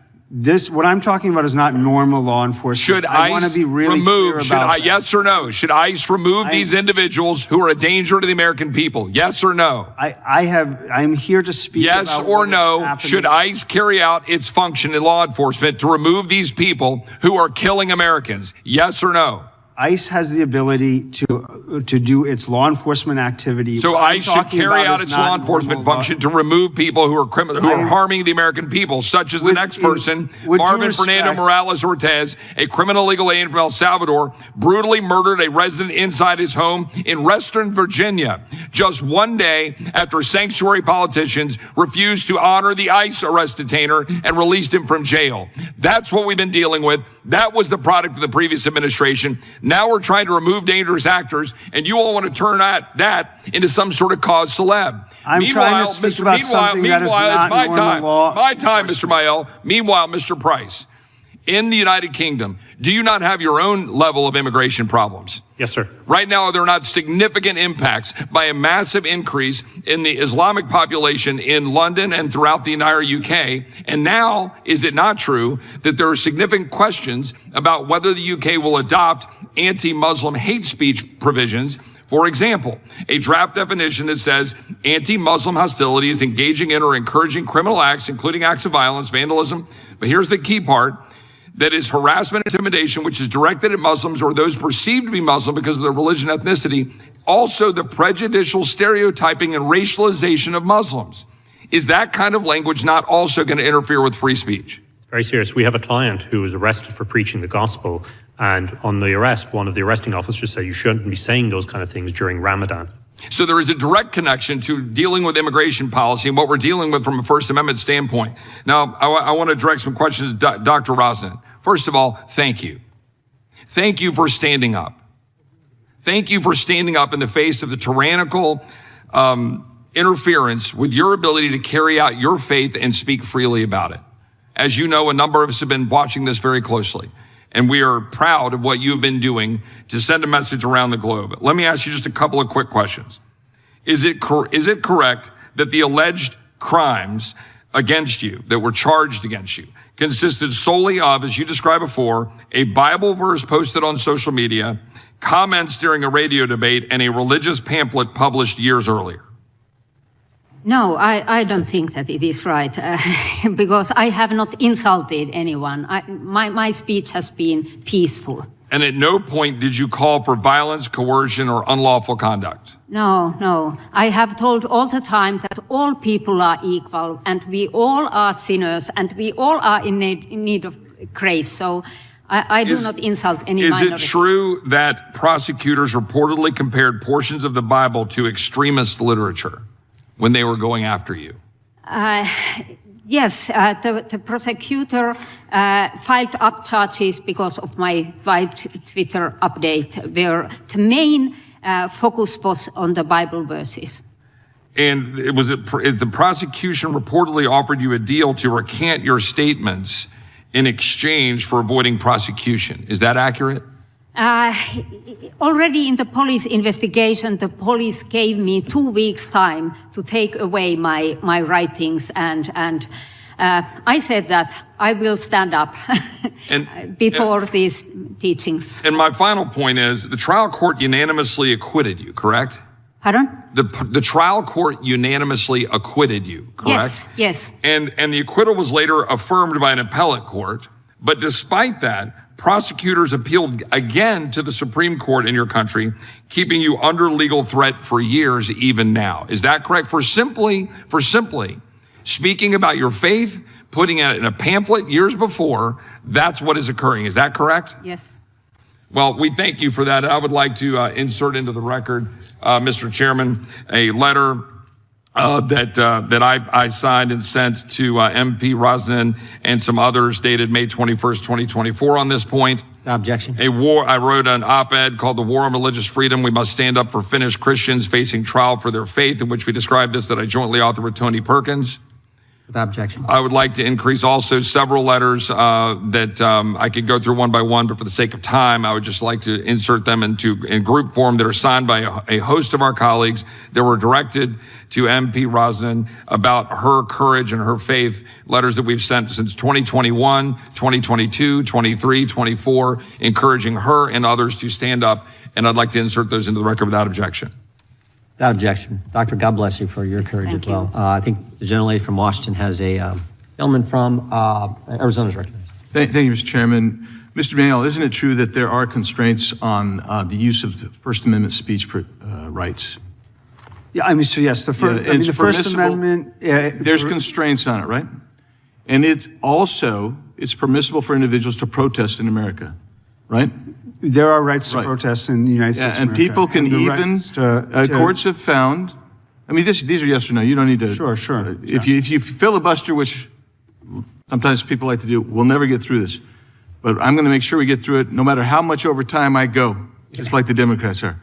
[SPEAKER 5] What I'm talking about is not normal law enforcement.
[SPEAKER 13] Should
[SPEAKER 5] I want to be really clear about that.
[SPEAKER 13] Yes or no? Should ICE remove these individuals who are a danger to the American people? Yes or no?
[SPEAKER 5] I'm here to speak
[SPEAKER 13] yes
[SPEAKER 5] about
[SPEAKER 13] or no? Should ICE carry out its function in law enforcement to remove these people who are killing Americans? Yes or no?
[SPEAKER 5] ICE has the ability to do its law enforcement activity.
[SPEAKER 13] So ICE should carry out its law enforcement function to remove people who are harming the American people, such as the next person, Marvin Fernando Morales Ortez, a criminal illegal alien from El Salvador, brutally murdered a resident inside his home in Western Virginia, just one day after sanctuary politicians refused to honor the ICE arrest detainer and released him from jail. That's what we've been dealing with. That was the product of the previous administration. Now we're trying to remove dangerous actors, and you all want to turn that into some sort of cause celeb.
[SPEAKER 5] I'm trying to speak about something that is not normal law.
[SPEAKER 13] My time, Mr. Mayel. Meanwhile, Mr. Price, in the United Kingdom, do you not have your own level of immigration problems?
[SPEAKER 10] Yes, sir.
[SPEAKER 13] Right now, are there not significant impacts by a massive increase in the Islamic population in London and throughout the entire UK? And now, is it not true that there are significant questions about whether the UK will adopt anti-Muslim hate speech provisions? For example, a draft definition that says anti-Muslim hostility is engaging in or encouraging criminal acts, including acts of violence, vandalism. But here's the key part. That is harassment, intimidation, which is directed at Muslims or those perceived to be Muslim because of their religion, ethnicity. Also, the prejudicial stereotyping and racialization of Muslims. Is that kind of language not also going to interfere with free speech?
[SPEAKER 10] Very serious. We have a client who was arrested for preaching the gospel. And on the arrest, one of the arresting officers said you shouldn't be saying those kind of things during Ramadan.
[SPEAKER 13] So there is a direct connection to dealing with immigration policy and what we're dealing with from a First Amendment standpoint. Now, I want to direct some questions to Dr. Rosner. First of all, thank you. Thank you for standing up. Thank you for standing up in the face of the tyrannical interference with your ability to carry out your faith and speak freely about it. As you know, a number of us have been watching this very closely, and we are proud of what you've been doing to send a message around the globe. Let me ask you just a couple of quick questions. Is it correct that the alleged crimes against you, that were charged against you, consisted solely of, as you described before, a Bible verse posted on social media, comments during a radio debate, and a religious pamphlet published years earlier?
[SPEAKER 7] No, I don't think that it is right, because I have not insulted anyone. My speech has been peaceful.
[SPEAKER 13] And at no point did you call for violence, coercion, or unlawful conduct?
[SPEAKER 7] No. I have told all the time that all people are equal, and we all are sinners, and we all are in need of grace. So I do not insult any minority.
[SPEAKER 13] Is it true that prosecutors reportedly compared portions of the Bible to extremist literature when they were going after you?
[SPEAKER 7] Yes, the prosecutor filed up charges because of my Twitter update, where the main focus was on the Bible verses.
[SPEAKER 13] And is the prosecution reportedly offered you a deal to recant your statements in exchange for avoiding prosecution. Is that accurate?
[SPEAKER 7] Already in the police investigation, the police gave me 2 weeks' time to take away my writings, and I said that I will stand up before these teachings.
[SPEAKER 13] And my final point is the trial court unanimously acquitted you, correct?
[SPEAKER 7] Pardon?
[SPEAKER 13] The trial court unanimously acquitted you, correct?
[SPEAKER 7] Yes.
[SPEAKER 13] And the acquittal was later affirmed by an appellate court. But despite that, prosecutors appealed again to the Supreme Court in your country, keeping you under legal threat for years, even now. Is that correct? For simply speaking about your faith, putting it in a pamphlet years before, that's what is occurring. Is that correct?
[SPEAKER 7] Yes.
[SPEAKER 13] Well, we thank you for that. I would like to insert into the record, Mr. Chairman, a letter that I signed and sent to MP Rosnan and some others dated May 21st, 2024 on this point.
[SPEAKER 3] Objection.
[SPEAKER 13] I wrote an op-ed called The War on Religious Freedom. We must stand up for Finnish Christians facing trial for their faith, in which we described this, that I jointly authored with Tony Perkins.
[SPEAKER 3] Without objection.
[SPEAKER 13] I would like to increase also several letters that I could go through one by one, but for the sake of time, I would just like to insert them in group form that are signed by a host of our colleagues that were directed to MP Rosnan about her courage and her faith, letters that we've sent since 2021, 2022, 23, 24, encouraging her and others to stand up. And I'd like to insert those into the record without objection.
[SPEAKER 3] Without objection. Doctor, God bless you for your courage as well. I think the gentlelady from Washington has a gentleman from Arizona's recognized.
[SPEAKER 14] Thank you, Mr. Chairman. Mr. Manuel, isn't it true that there are constraints on the use of First Amendment speech rights?
[SPEAKER 5] Yeah, I mean, so yes, the First Amendment.
[SPEAKER 14] There's constraints on it, right? And it's permissible for individuals to protest in America, right?
[SPEAKER 5] There are rights to protest in the United States.
[SPEAKER 14] And people can even, courts have found, I mean, these are yes or no. You don't need to.
[SPEAKER 5] Sure.
[SPEAKER 14] If you filibuster, which sometimes people like to do, we'll never get through this. But I'm going to make sure we get through it no matter how much over time I go, just like the Democrats are.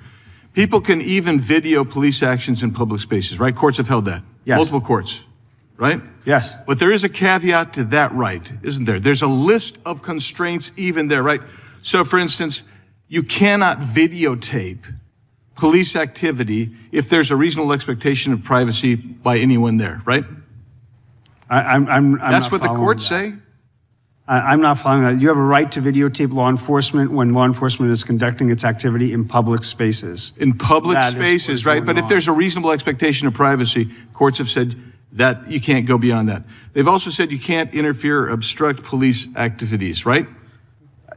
[SPEAKER 14] People can even video police actions in public spaces, right? Courts have held that.
[SPEAKER 5] Yes.
[SPEAKER 14] Multiple courts, right?
[SPEAKER 5] Yes.
[SPEAKER 14] But there is a caveat to that right, isn't there? There's a list of constraints even there, right? So, for instance, you cannot videotape police activity if there's a reasonable expectation of privacy by anyone there, right? That's what the courts say.
[SPEAKER 5] I'm not following that. You have a right to videotape law enforcement when law enforcement is conducting its activity in public spaces.
[SPEAKER 14] In public spaces, right? But if there's a reasonable expectation of privacy, courts have said that you can't go beyond that. They've also said you can't interfere or obstruct police activities, right?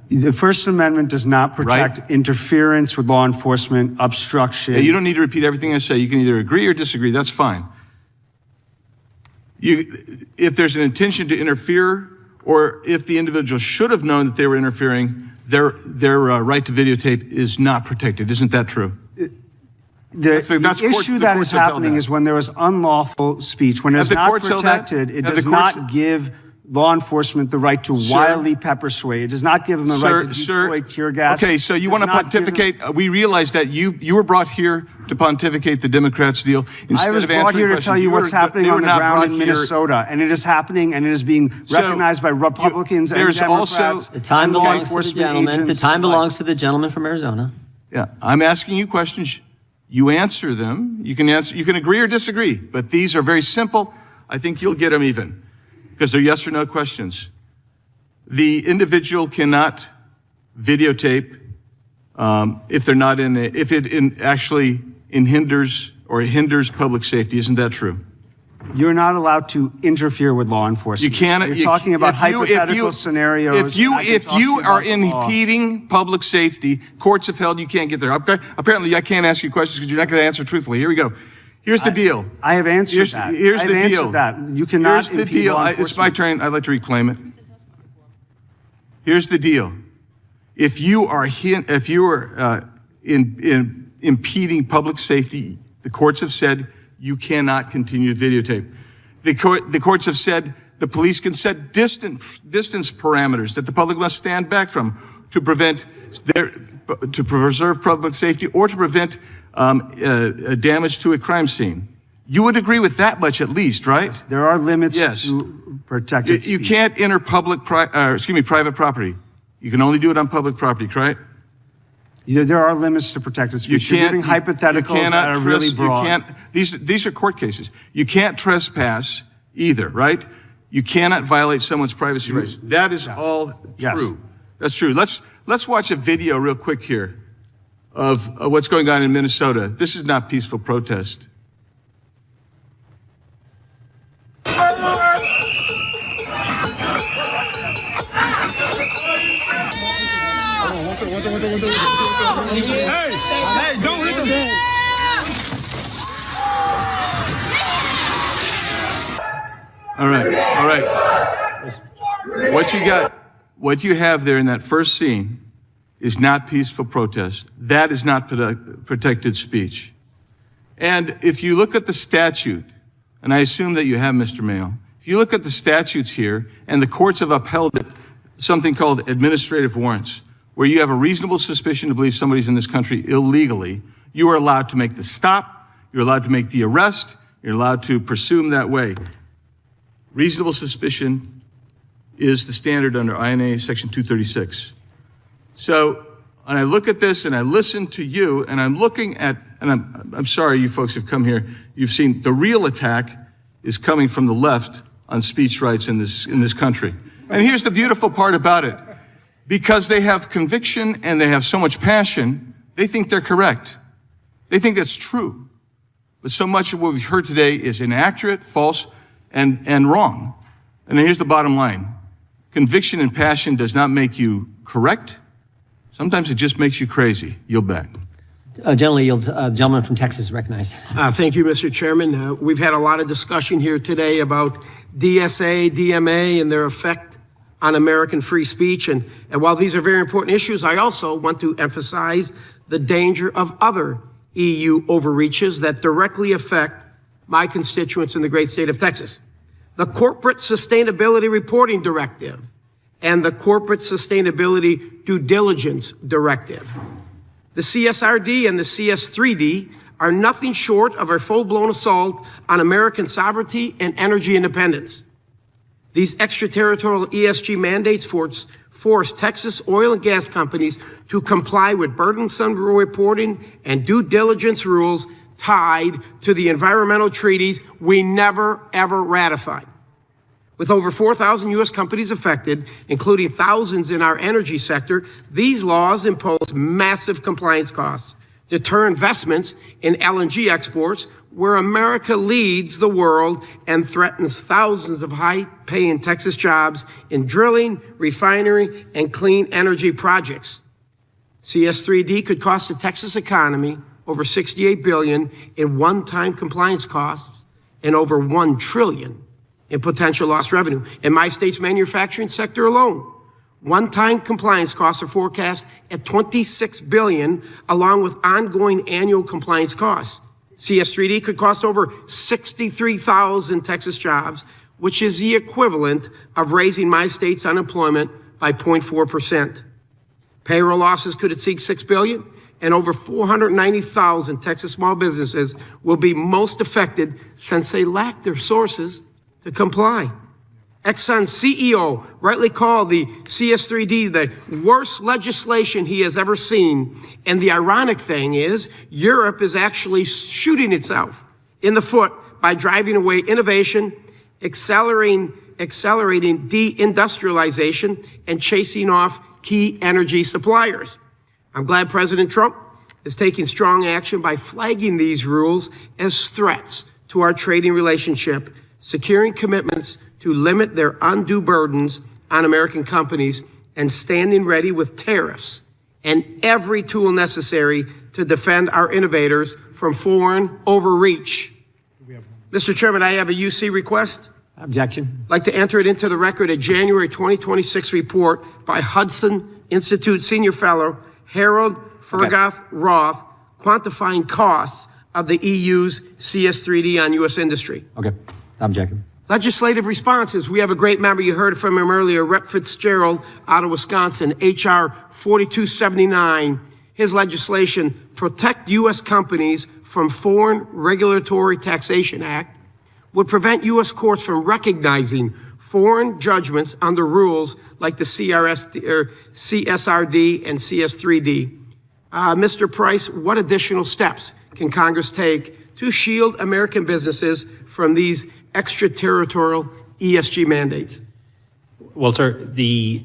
[SPEAKER 5] The First Amendment does not protect interference with law enforcement, obstruction.
[SPEAKER 14] Yeah, you don't need to repeat everything I say. You can either agree or disagree. That's fine. If there's an intention to interfere, or if the individual should have known that they were interfering, their right to videotape is not protected. Isn't that true?
[SPEAKER 5] The issue that is happening is when there is unlawful speech, when it's not protected, it does not give law enforcement the right to wildly pepper spray. It does not give them the right to deploy tear gas.
[SPEAKER 14] Okay, so you want to pontificate. We realize that you were brought here to pontificate the Democrats' deal.
[SPEAKER 5] I was brought here to tell you what's happening on the ground in Minnesota, and it is happening, and it is being recognized by Republicans and Democrats.
[SPEAKER 3] The time belongs to the gentleman. The time belongs to the gentleman from Arizona.
[SPEAKER 14] Yeah, I'm asking you questions. You answer them. You can agree or disagree, but these are very simple. I think you'll get them even, because they're yes or no questions. The individual cannot videotape if they're not if it actually hinders public safety. Isn't that true?
[SPEAKER 5] You're not allowed to interfere with law enforcement.
[SPEAKER 14] You can't.
[SPEAKER 5] You're talking about hypothetical scenarios.
[SPEAKER 14] If you are impeding public safety, courts have held you can't get there. Apparently, I can't ask you questions because you're not going to answer truthfully. Here we go. Here's the deal.
[SPEAKER 5] I have answered that.
[SPEAKER 14] Here's the deal.
[SPEAKER 5] You cannot
[SPEAKER 14] impede law enforcement. It's my turn. I'd like to reclaim it. Here's the deal. If you are impeding public safety, the courts have said you cannot continue to videotape. The courts have said the police can set distance parameters that the public must stand back from to preserve public safety or to prevent damage to a crime scene. You would agree with that much at least, right?
[SPEAKER 5] Yes, there are limits
[SPEAKER 14] Yes.
[SPEAKER 5] to protected speech.
[SPEAKER 14] You can't enter private property. You can only do it on public property, correct?
[SPEAKER 5] There are limits to protected speech. You're giving hypotheticals that are really broad.
[SPEAKER 14] These are court cases. You can't trespass either, right? You cannot violate someone's privacy rights. That is all true. That's true. Let's watch a video real quick here of what's going on in Minnesota. This is not peaceful protest.
[SPEAKER 12] Hey, don't hit them.
[SPEAKER 14] All right. What you have there in that first scene is not peaceful protest. That is not protected speech. And if you look at the statute, and I assume that you have, Mr. Mayo, if you look at the statutes here, and the courts have upheld it, something called administrative warrants, where you have a reasonable suspicion to believe somebody's in this country illegally, you are allowed to make the stop, you're allowed to make the arrest, you're allowed to pursue them that way. Reasonable suspicion is the standard under INA Section 236. So, when I look at this and I listen to you, and I'm looking at, and I'm sorry you folks have come here, you've seen the real attack is coming from the left on speech rights in this country. And here's the beautiful part about it. Because they have conviction and they have so much passion, they think they're correct. They think that's true. But so much of what we've heard today is inaccurate, false, and wrong. And here's the bottom line. Conviction and passion does not make you correct. Sometimes it just makes you crazy. Yield back.
[SPEAKER 3] Gentleman from Texas recognized.
[SPEAKER 15] Thank you, Mr. Chairman. We've had a lot of discussion here today about DSA, DMA, and their effect on American free speech. And while these are very important issues, I also want to emphasize the danger of other EU overreaches that directly affect my constituents in the great state of Texas. The Corporate Sustainability Reporting Directive and the Corporate Sustainability Due Diligence Directive. The CSRD and the CS3D are nothing short of a full-blown assault on American sovereignty and energy independence. These extraterritorial ESG mandates force Texas oil and gas companies to comply with burdensome reporting and due diligence rules tied to the environmental treaties we never, ever ratified. With over 4,000 U.S. companies affected, including thousands in our energy sector, these laws impose massive compliance costs, deter investments in LNG exports, where America leads the world, and threatens thousands of high-paying Texas jobs in drilling, refinery, and clean energy projects. CS3D could cost the Texas economy over $68 billion in one-time compliance costs and over $1 trillion in potential lost revenue. In my state's manufacturing sector alone, one-time compliance costs are forecast at $26 billion, along with ongoing annual compliance costs. CS3D could cost over 63,000 Texas jobs, which is the equivalent of raising my state's unemployment by 0.4%. Payroll losses could exceed $6 billion, and over 490,000 Texas small businesses will be most affected since they lack the resources to comply. Exxon's CEO rightly called the CS3D the worst legislation he has ever seen. And the ironic thing is, Europe is actually shooting itself in the foot by driving away innovation, accelerating deindustrialization, and chasing off key energy suppliers. I'm glad President Trump is taking strong action by flagging these rules as threats to our trading relationship, securing commitments to limit their undue burdens on American companies, and standing ready with tariffs and every tool necessary to defend our innovators from foreign overreach. Mr. Chairman, I have a UC request.
[SPEAKER 3] Objection.
[SPEAKER 15] I'd like to enter it into the record a January 2026 report by Hudson Institute Senior Fellow Harold Fergoth Roth, quantifying costs of the EU's CS3D on U.S. industry.
[SPEAKER 3] Okay. Objection.
[SPEAKER 15] Legislative responses. We have a great member. You heard from him earlier, Rep. Fitzgerald out of Wisconsin, H.R. 4279. his legislation, Protect U.S. Companies from Foreign Regulatory Taxation Act, would prevent U.S. courts from recognizing foreign judgments under rules like the CSRD and CS3D. Mr. Price, what additional steps can Congress take to shield American businesses from these extraterritorial ESG mandates?
[SPEAKER 10] Well, sir, the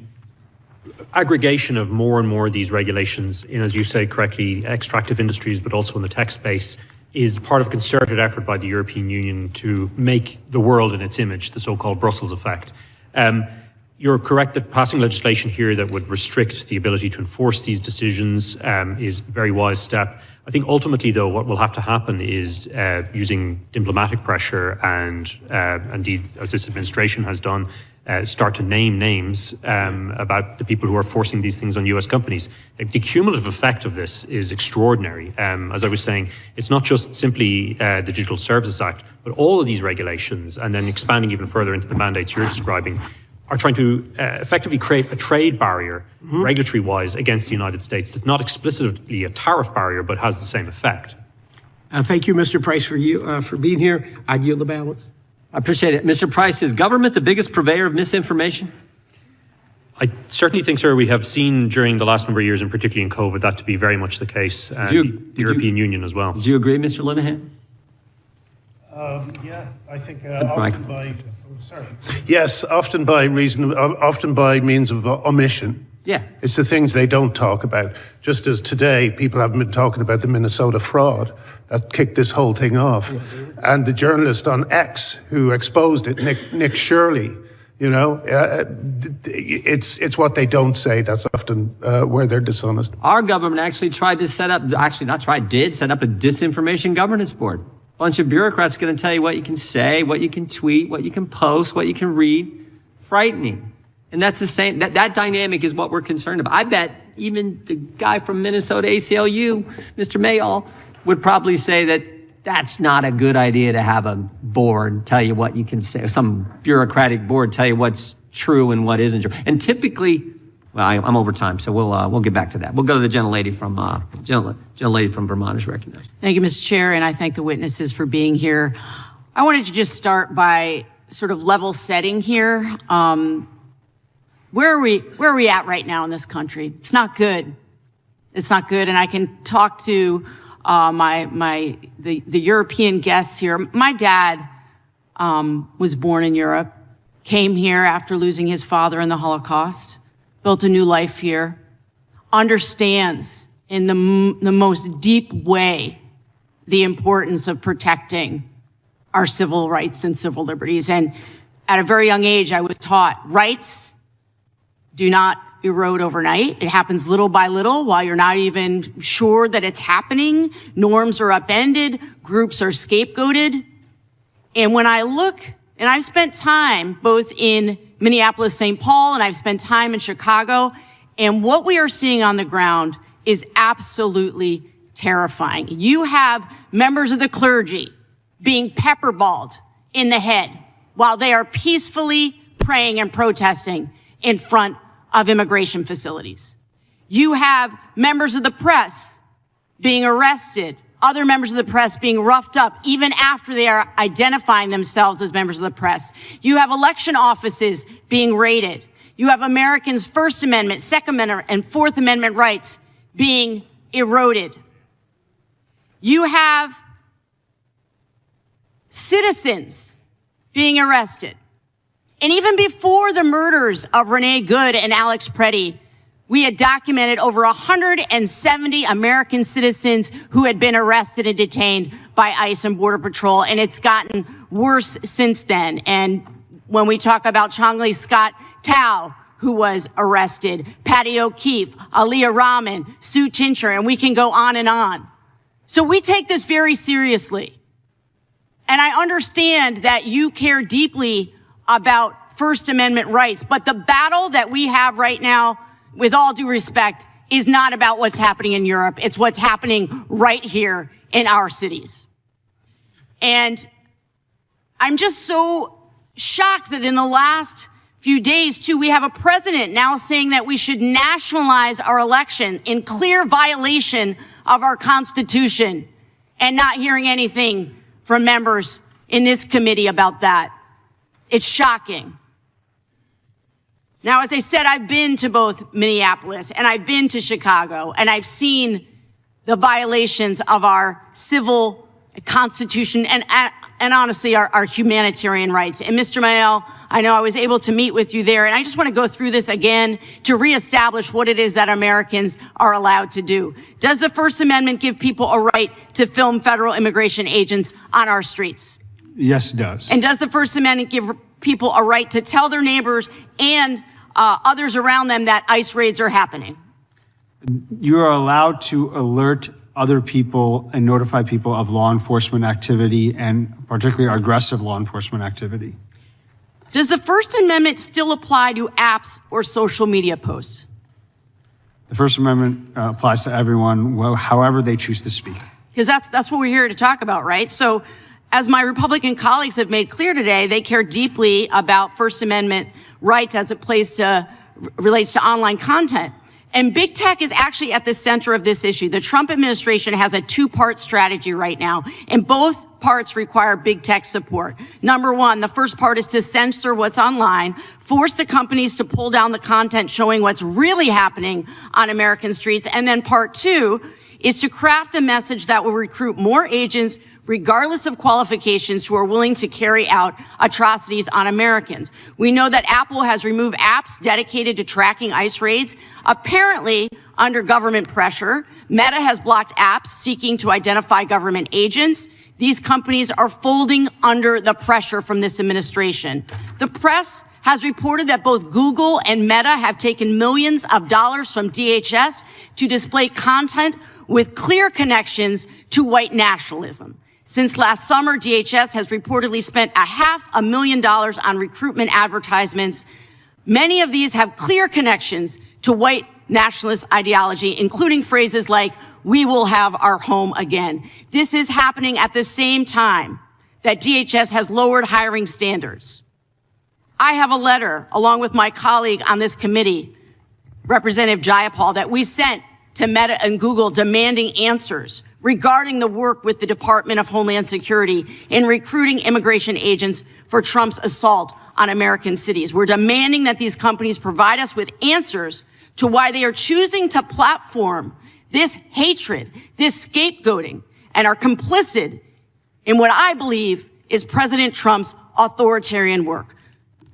[SPEAKER 10] aggregation of more and more of these regulations in, as you say correctly, extractive industries, but also in the tech space, is part of a concerted effort by the European Union to make the world in its image, the so-called Brussels effect. You're correct that passing legislation here that would restrict the ability to enforce these decisions is a very wise step. I think ultimately, though, what will have to happen is using diplomatic pressure and indeed, as this administration has done, start to name names about the people who are forcing these things on US companies. The cumulative effect of this is extraordinary. As I was saying, it's not just simply the Digital Services Act, but all of these regulations, and then expanding even further into the mandates you're describing, are trying to effectively create a trade barrier, regulatory-wise, against the United States. It's not explicitly a tariff barrier, but has the same effect.
[SPEAKER 15] Thank you, Mr. Price, for being here. I yield the balance.
[SPEAKER 3] I appreciate it. Mr. Price, is government the biggest purveyor of misinformation?
[SPEAKER 10] I certainly think, sir, we have seen during the last number of years, and particularly in COVID, that to be very much the case, and the European Union as well.
[SPEAKER 3] Do you agree, Mr. Linehan?
[SPEAKER 4] Yeah, I think often by... Sorry. Yes, often by means of omission.
[SPEAKER 3] Yeah.
[SPEAKER 4] It's the things they don't talk about. Just as today, people haven't been talking about the Minnesota fraud that kicked this whole thing off. And the journalist on X who exposed it, Nick Shirley, you know, it's what they don't say that's often where they're dishonest.
[SPEAKER 3] Our government actually tried to set up, did set up a disinformation governance board. Bunch of bureaucrats going to tell you what you can say, what you can tweet, what you can post, what you can read. Frightening. And that's the same, that dynamic is what we're concerned about. I bet even the guy from Minnesota ACLU, Mr. Mayall, would probably say that that's not a good idea to have a board tell you what you can say, some bureaucratic board tell you what's true and what isn't true. And typically, well, I'm over time, so we'll get back to that. We'll go to the gentlelady from Vermont is recognized.
[SPEAKER 16] Thank you, Mr. Chair, and I thank the witnesses for being here. I wanted to just start by sort of level setting here. Where are we at right now in this country? It's not good. It's not good, and I can talk to the European guests here. My dad was born in Europe, came here after losing his father in the Holocaust, built a new life here, understands in the most deep way the importance of protecting our civil rights and civil liberties. And at a very young age, I was taught rights do not erode overnight. It happens little by little while you're not even sure that it's happening. Norms are upended, groups are scapegoated. And when I look, and I've spent time both in Minneapolis, St. Paul, and I've spent time in Chicago, and what we are seeing on the ground is absolutely terrifying. You have members of the clergy being pepperballed in the head while they are peacefully praying and protesting in front of immigration facilities. You have members of the press being arrested, other members of the press being roughed up even after they are identifying themselves as members of the press. You have election offices being raided. You have Americans' First Amendment, Second Amendment, and Fourth Amendment rights being eroded. You have citizens being arrested. And even before the murders of Renee Good and Alex Preddy, we had documented over 170 American citizens who had been arrested and detained by ICE and Border Patrol, and it's gotten worse since then. And when we talk about Chongli Scott Tao, who was arrested, Patty O'Keefe, Aaliyah Rahman, Sue Tincher, and we can go on and on. So we take this very seriously. And I understand that you care deeply about First Amendment rights, but the battle that we have right now, with all due respect, is not about what's happening in Europe. It's what's happening right here in our cities. And I'm just so shocked that in the last few days, too, we have a president now saying that we should nationalize our election in clear violation of our Constitution, and not hearing anything from members in this committee about that. It's shocking. Now, as I said, I've been to both Minneapolis and I've been to Chicago, and I've seen the violations of our civil Constitution and honestly, our humanitarian rights. And Mr. Mayel, I know I was able to meet with you there, and I just want to go through this again to reestablish what it is that Americans are allowed to do. Does the First Amendment give people a right to film federal immigration agents on our streets?
[SPEAKER 5] Yes, it does.
[SPEAKER 16] And does the First Amendment give people a right to tell their neighbors and others around them that ICE raids are happening?
[SPEAKER 5] You are allowed to alert other people and notify people of law enforcement activity, and particularly aggressive law enforcement activity.
[SPEAKER 16] Does the First Amendment still apply to apps or social media posts?
[SPEAKER 5] The First Amendment applies to everyone, however they choose to speak.
[SPEAKER 16] Because that's what we're here to talk about, right? So as my Republican colleagues have made clear today, they care deeply about First Amendment rights as it relates to online content. And big tech is actually at the center of this issue. The Trump administration has a two-part strategy right now, and both parts require big tech support. Number one, the first part is to censor what's online, force the companies to pull down the content showing what's really happening on American streets. And then part two is to craft a message that will recruit more agents, regardless of qualifications, who are willing to carry out atrocities on Americans. We know that Apple has removed apps dedicated to tracking ICE raids, apparently under government pressure. Meta has blocked apps seeking to identify government agents. These companies are folding under the pressure from this administration. The press has reported that both Google and Meta have taken millions of dollars from DHS to display content with clear connections to white nationalism. Since last summer, DHS has reportedly spent $500,000 on recruitment advertisements. Many of these have clear connections to white nationalist ideology, including phrases like, "We will have our home again." This is happening at the same time that DHS has lowered hiring standards. I have a letter, along with my colleague on this committee, Representative Jayapal, that we sent to Meta and Google demanding answers regarding the work with the Department of Homeland Security in recruiting immigration agents for Trump's assault on American cities. We're demanding that these companies provide us with answers to why they are choosing to platform this hatred, this scapegoating, and are complicit in what I believe is President Trump's authoritarian work.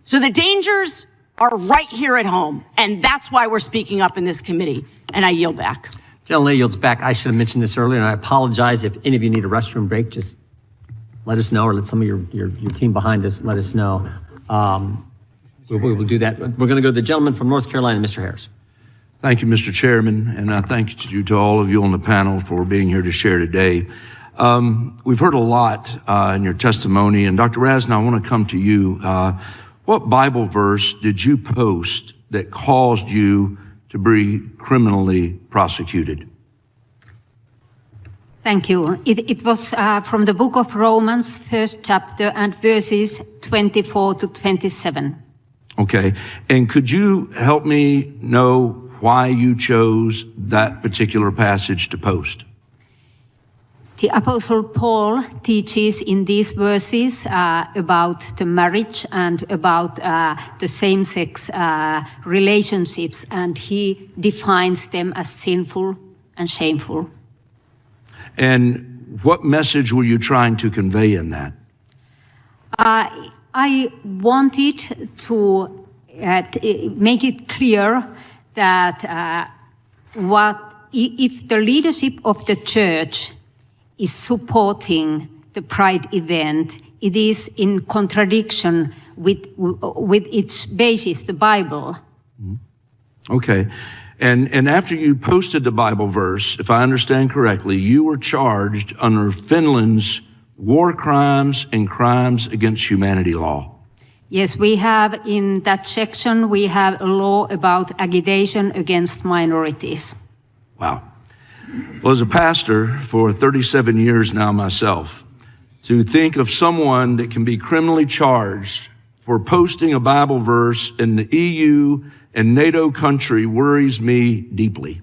[SPEAKER 16] So the dangers are right here at home, and that's why we're speaking up in this committee. And I yield back.
[SPEAKER 3] Gentleman yields back. I should have mentioned this earlier, and I apologize if any of you need a restroom break. Just let us know, or let some of your team behind us let us know. We will do that. We're going to go to the gentleman from North Carolina, Mr. Harris.
[SPEAKER 17] Thank you, Mr. Chairman, and I thank you to all of you on the panel for being here to share today. We've heard a lot in your testimony, and Dr. Rasna, I want to come to you. What Bible verse did you post that caused you to be criminally prosecuted?
[SPEAKER 7] Thank you. It was from the book of Romans, 1st chapter, and verses 24 to 27.
[SPEAKER 17] Okay. And could you help me know why you chose that particular passage to post?
[SPEAKER 7] The Apostle Paul teaches in these verses about the marriage and about the same-sex relationships, and he defines them as sinful and shameful.
[SPEAKER 17] And what message were you trying to convey in that?
[SPEAKER 7] I wanted to make it clear that if the leadership of the church is supporting the Pride event, it is in contradiction with its basis, the Bible.
[SPEAKER 17] Okay. And after you posted the Bible verse, if I understand correctly, you were charged under Finland's war crimes and crimes against humanity law.
[SPEAKER 7] Yes, we have in that section, we have a law about agitation against minorities.
[SPEAKER 17] Wow. Well, as a pastor for 37 years now myself, to think of someone that can be criminally charged for posting a Bible verse in the EU and NATO country worries me deeply.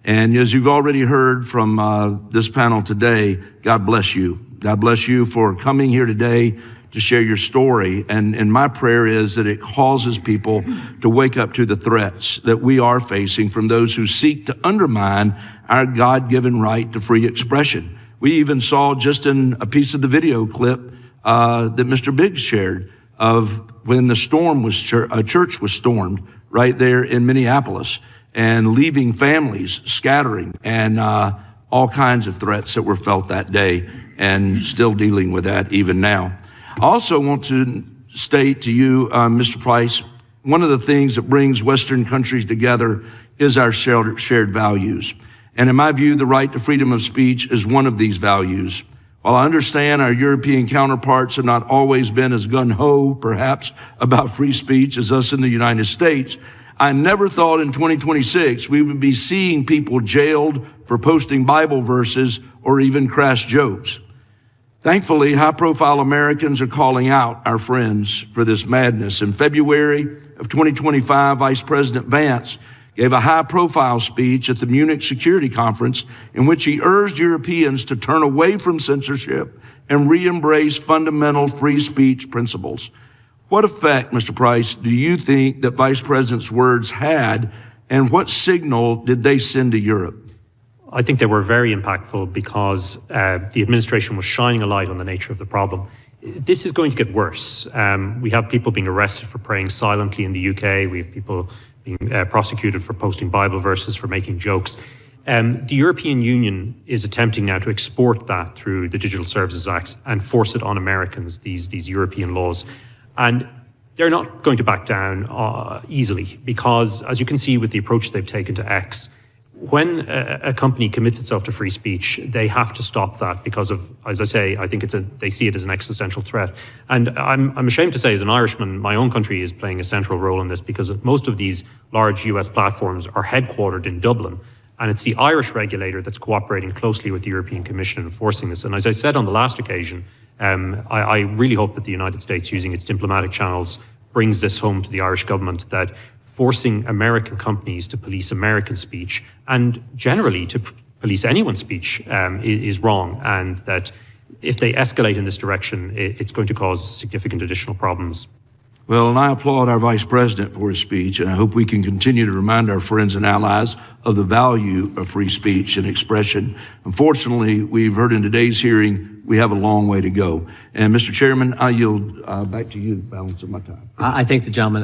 [SPEAKER 17] And as you've already heard from this panel today, God bless you. God bless you for coming here today to share your story. And my prayer is that it causes people to wake up to the threats that we are facing from those who seek to undermine our God-given right to free expression. We even saw just in a piece of the video clip that Mr. Biggs shared of when the storm was a church was stormed right there in Minneapolis and leaving families scattering and all kinds of threats that were felt that day and still dealing with that even now. I also want to state to you, Mr. Price, one of the things that brings Western countries together is our shared values. And in my view, the right to freedom of speech is one of these values. While I understand our European counterparts have not always been as gung-ho, perhaps, about free speech as us in the United States, I never thought in 2026 we would be seeing people jailed for posting Bible verses or even crass jokes. Thankfully, high-profile Americans are calling out our friends for this madness. In February of 2025, Vice President Vance gave a high-profile speech at the Munich Security Conference in which he urged Europeans to turn away from censorship and re-embrace fundamental free speech principles. What effect, Mr. Price, do you think that Vice President's words had, and what signal did they send to Europe?
[SPEAKER 10] I think they were very impactful because the administration was shining a light on the nature of the problem. This is going to get worse. We have people being arrested for praying silently in the UK. We have people being prosecuted for posting Bible verses, for making jokes. The European Union is attempting now to export that through the Digital Services Act and force it on Americans, these European laws. And they're not going to back down easily because, as you can see with the approach they've taken to X, when a company commits itself to free speech, they have to stop that because of, as I say, I think they see it as an existential threat. And I'm ashamed to say, as an Irishman, my own country is playing a central role in this because most of these large US platforms are headquartered in Dublin. And it's the Irish regulator that's cooperating closely with the European Commission in enforcing this. And as I said on the last occasion, I really hope that the United States, using its diplomatic channels, brings this home to the Irish government, that forcing American companies to police American speech and generally to police anyone's speech is wrong, and that if they escalate in this direction, it's going to cause significant additional problems.
[SPEAKER 17] Well, and I applaud our Vice President for his speech, and I hope we can continue to remind our friends and allies of the value of free speech and expression. Unfortunately, we've heard in today's hearing, we have a long way to go. And Mr. Chairman, I yield back to you, the balance of my time.
[SPEAKER 3] I thank the gentleman.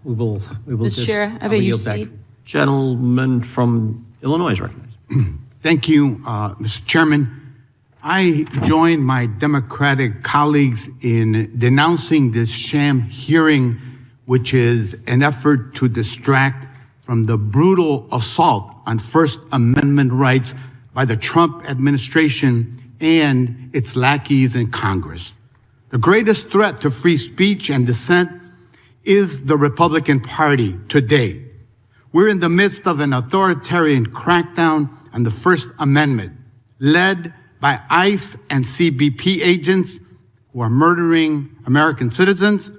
[SPEAKER 3] We will
[SPEAKER 16] Mr. Chair, I bet you
[SPEAKER 3] back. Gentleman from Illinois is recognized.
[SPEAKER 18] Thank you, Mr. Chairman. I join my Democratic colleagues in denouncing this sham hearing, which is an effort to distract from the brutal assault on First Amendment rights by the Trump administration and its lackeys in Congress. The greatest threat to free speech and dissent is the Republican Party today. We're in the midst of an authoritarian crackdown on the First Amendment, led by ICE and CBP agents who are murdering American citizens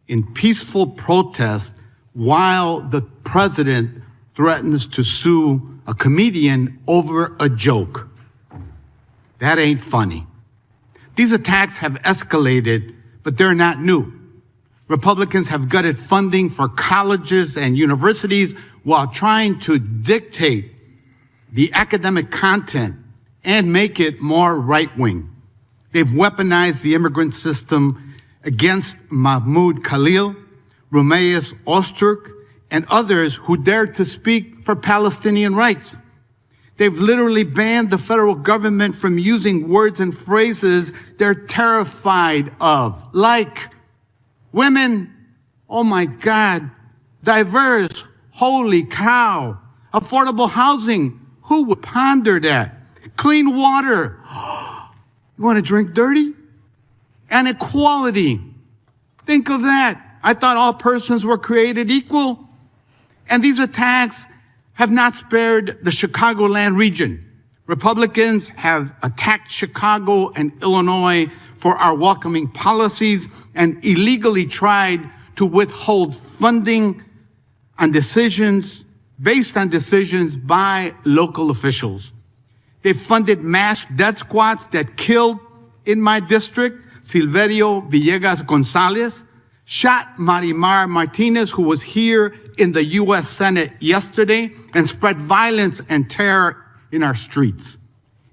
[SPEAKER 18] in peaceful protest while the president threatens to sue a comedian over a joke. That ain't funny. These attacks have escalated, but they're not new. Republicans have gutted funding for colleges and universities while trying to dictate the academic content and make it more right-wing. They've weaponized the immigrant system against Mahmoud Khalil, Rumeus Osterk, and others who dare to speak for Palestinian rights. They've literally banned the federal government from using words and phrases they're terrified of, like women, oh my God, diverse, holy cow, affordable housing, who would ponder that? Clean water. You want to drink dirty? And equality. Think of that. I thought all persons were created equal. And these attacks have not spared the Chicagoland region. Republicans have attacked Chicago and Illinois for our welcoming policies and illegally tried to withhold funding on decisions based on decisions by local officials. They funded mass death squads that killed in my district Silverio Villegas Gonzalez, shot Marimar Martinez, who was here in the U.S. Senate yesterday, and spread violence and terror in our streets.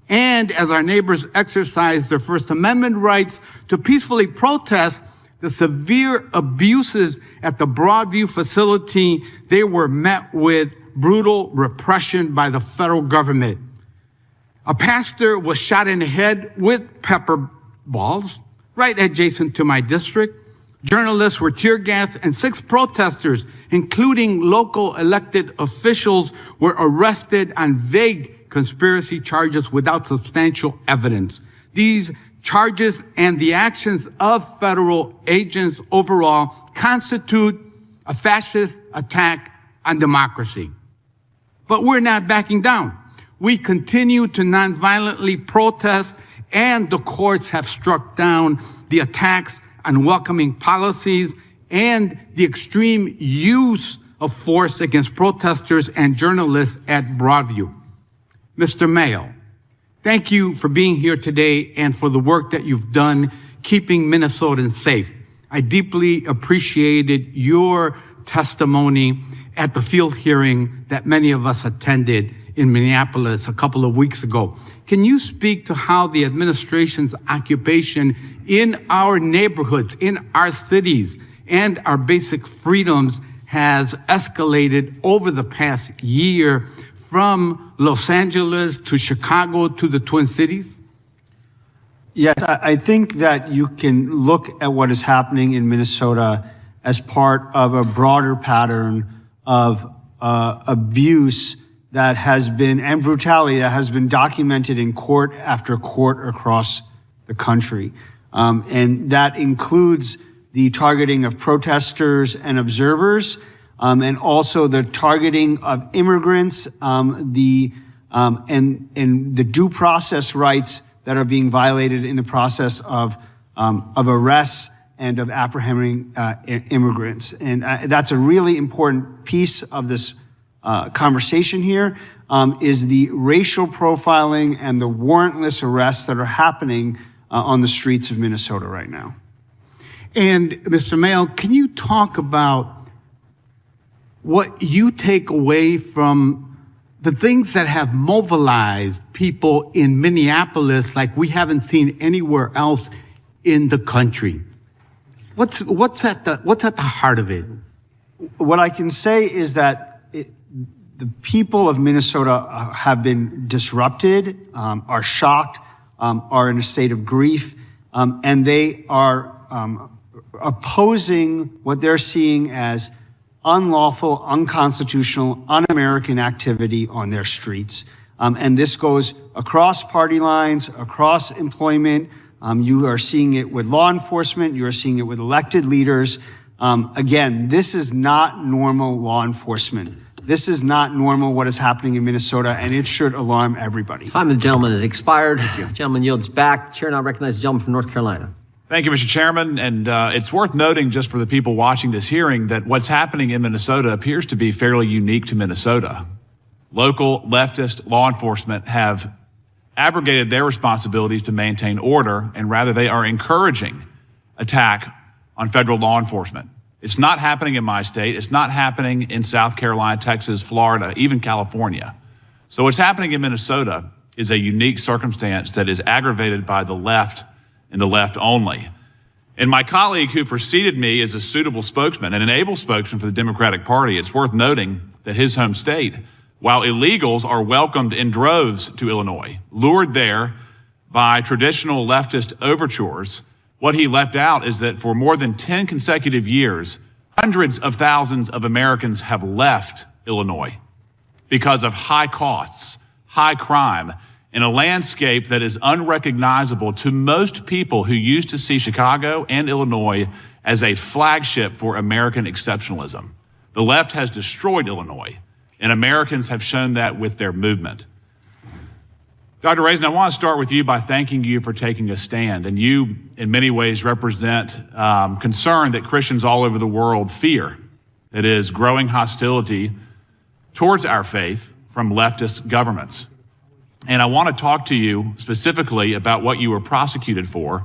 [SPEAKER 18] And as our neighbors exercise their First Amendment rights to peacefully protest the severe abuses at the Broadview facility, they were met with brutal repression by the federal government. A pastor was shot in the head with pepper balls right adjacent to my district. Journalists were tear gassed, and 6 protesters, including local elected officials, were arrested on vague conspiracy charges without substantial evidence. These charges and the actions of federal agents overall constitute a fascist attack on democracy. But we're not backing down. We continue to nonviolently protest, and the courts have struck down the attacks on welcoming policies and the extreme use of force against protesters and journalists at Broadview. Mr. Mayo, thank you for being here today and for the work that you've done keeping Minnesotans safe. I deeply appreciated your testimony at the field hearing that many of us attended in Minneapolis a couple of weeks ago. Can you speak to how the administration's occupation in our neighborhoods, in our cities, and our basic freedoms has escalated over the past year from Los Angeles to Chicago to the Twin Cities?
[SPEAKER 5] Yes, I think that you can look at what is happening in Minnesota as part of a broader pattern of abuse that has been, and brutality that has been documented in court after court across the country. And that includes the targeting of protesters and observers, and also the targeting of immigrants, and the due process rights that are being violated in the process of arrests and of apprehending immigrants. And that's a really important piece of this conversation here, is the racial profiling and the warrantless arrests that are happening on the streets of Minnesota right now.
[SPEAKER 18] And Mr. Mayo, can you talk about what you take away from the things that have mobilized people in Minneapolis like we haven't seen anywhere else in the country? What's at the heart of it?
[SPEAKER 5] What I can say is that the people of Minnesota have been disrupted, are shocked, are in a state of grief, and they are opposing what they're seeing as unlawful, unconstitutional, un-American activity on their streets. And this goes across party lines, across employment. You are seeing it with law enforcement. You are seeing it with elected leaders. Again, this is not normal law enforcement. This is not normal what is happening in Minnesota, and it should alarm everybody.
[SPEAKER 3] Time of the gentleman has expired. The gentleman yields back. Chair now recognizes the gentleman from North Carolina.
[SPEAKER 19] Thank you, Mr. Chairman. And it's worth noting, just for the people watching this hearing, that what's happening in Minnesota appears to be fairly unique to Minnesota. Local leftist law enforcement have abrogated their responsibilities to maintain order, and rather they are encouraging attack on federal law enforcement. It's not happening in my state. It's not happening in South Carolina, Texas, Florida, even California. So what's happening in Minnesota is a unique circumstance that is aggravated by the left and the left only. And my colleague who preceded me is a suitable spokesman and an able spokesman for the Democratic Party. It's worth noting that his home state, while illegals are welcomed in droves to Illinois, lured there by traditional leftist overtures, what he left out is that for more than 10 consecutive years, hundreds of thousands of Americans have left Illinois because of high costs, high crime, in a landscape that is unrecognizable to most people who used to see Chicago and Illinois as a flagship for American exceptionalism. The left has destroyed Illinois, and Americans have shown that with their movement. Dr. Raisen, I want to start with you by thanking you for taking a stand. And you, in many ways, represent concern that Christians all over the world fear. That is, growing hostility towards our faith from leftist governments. And I want to talk to you specifically about what you were prosecuted for.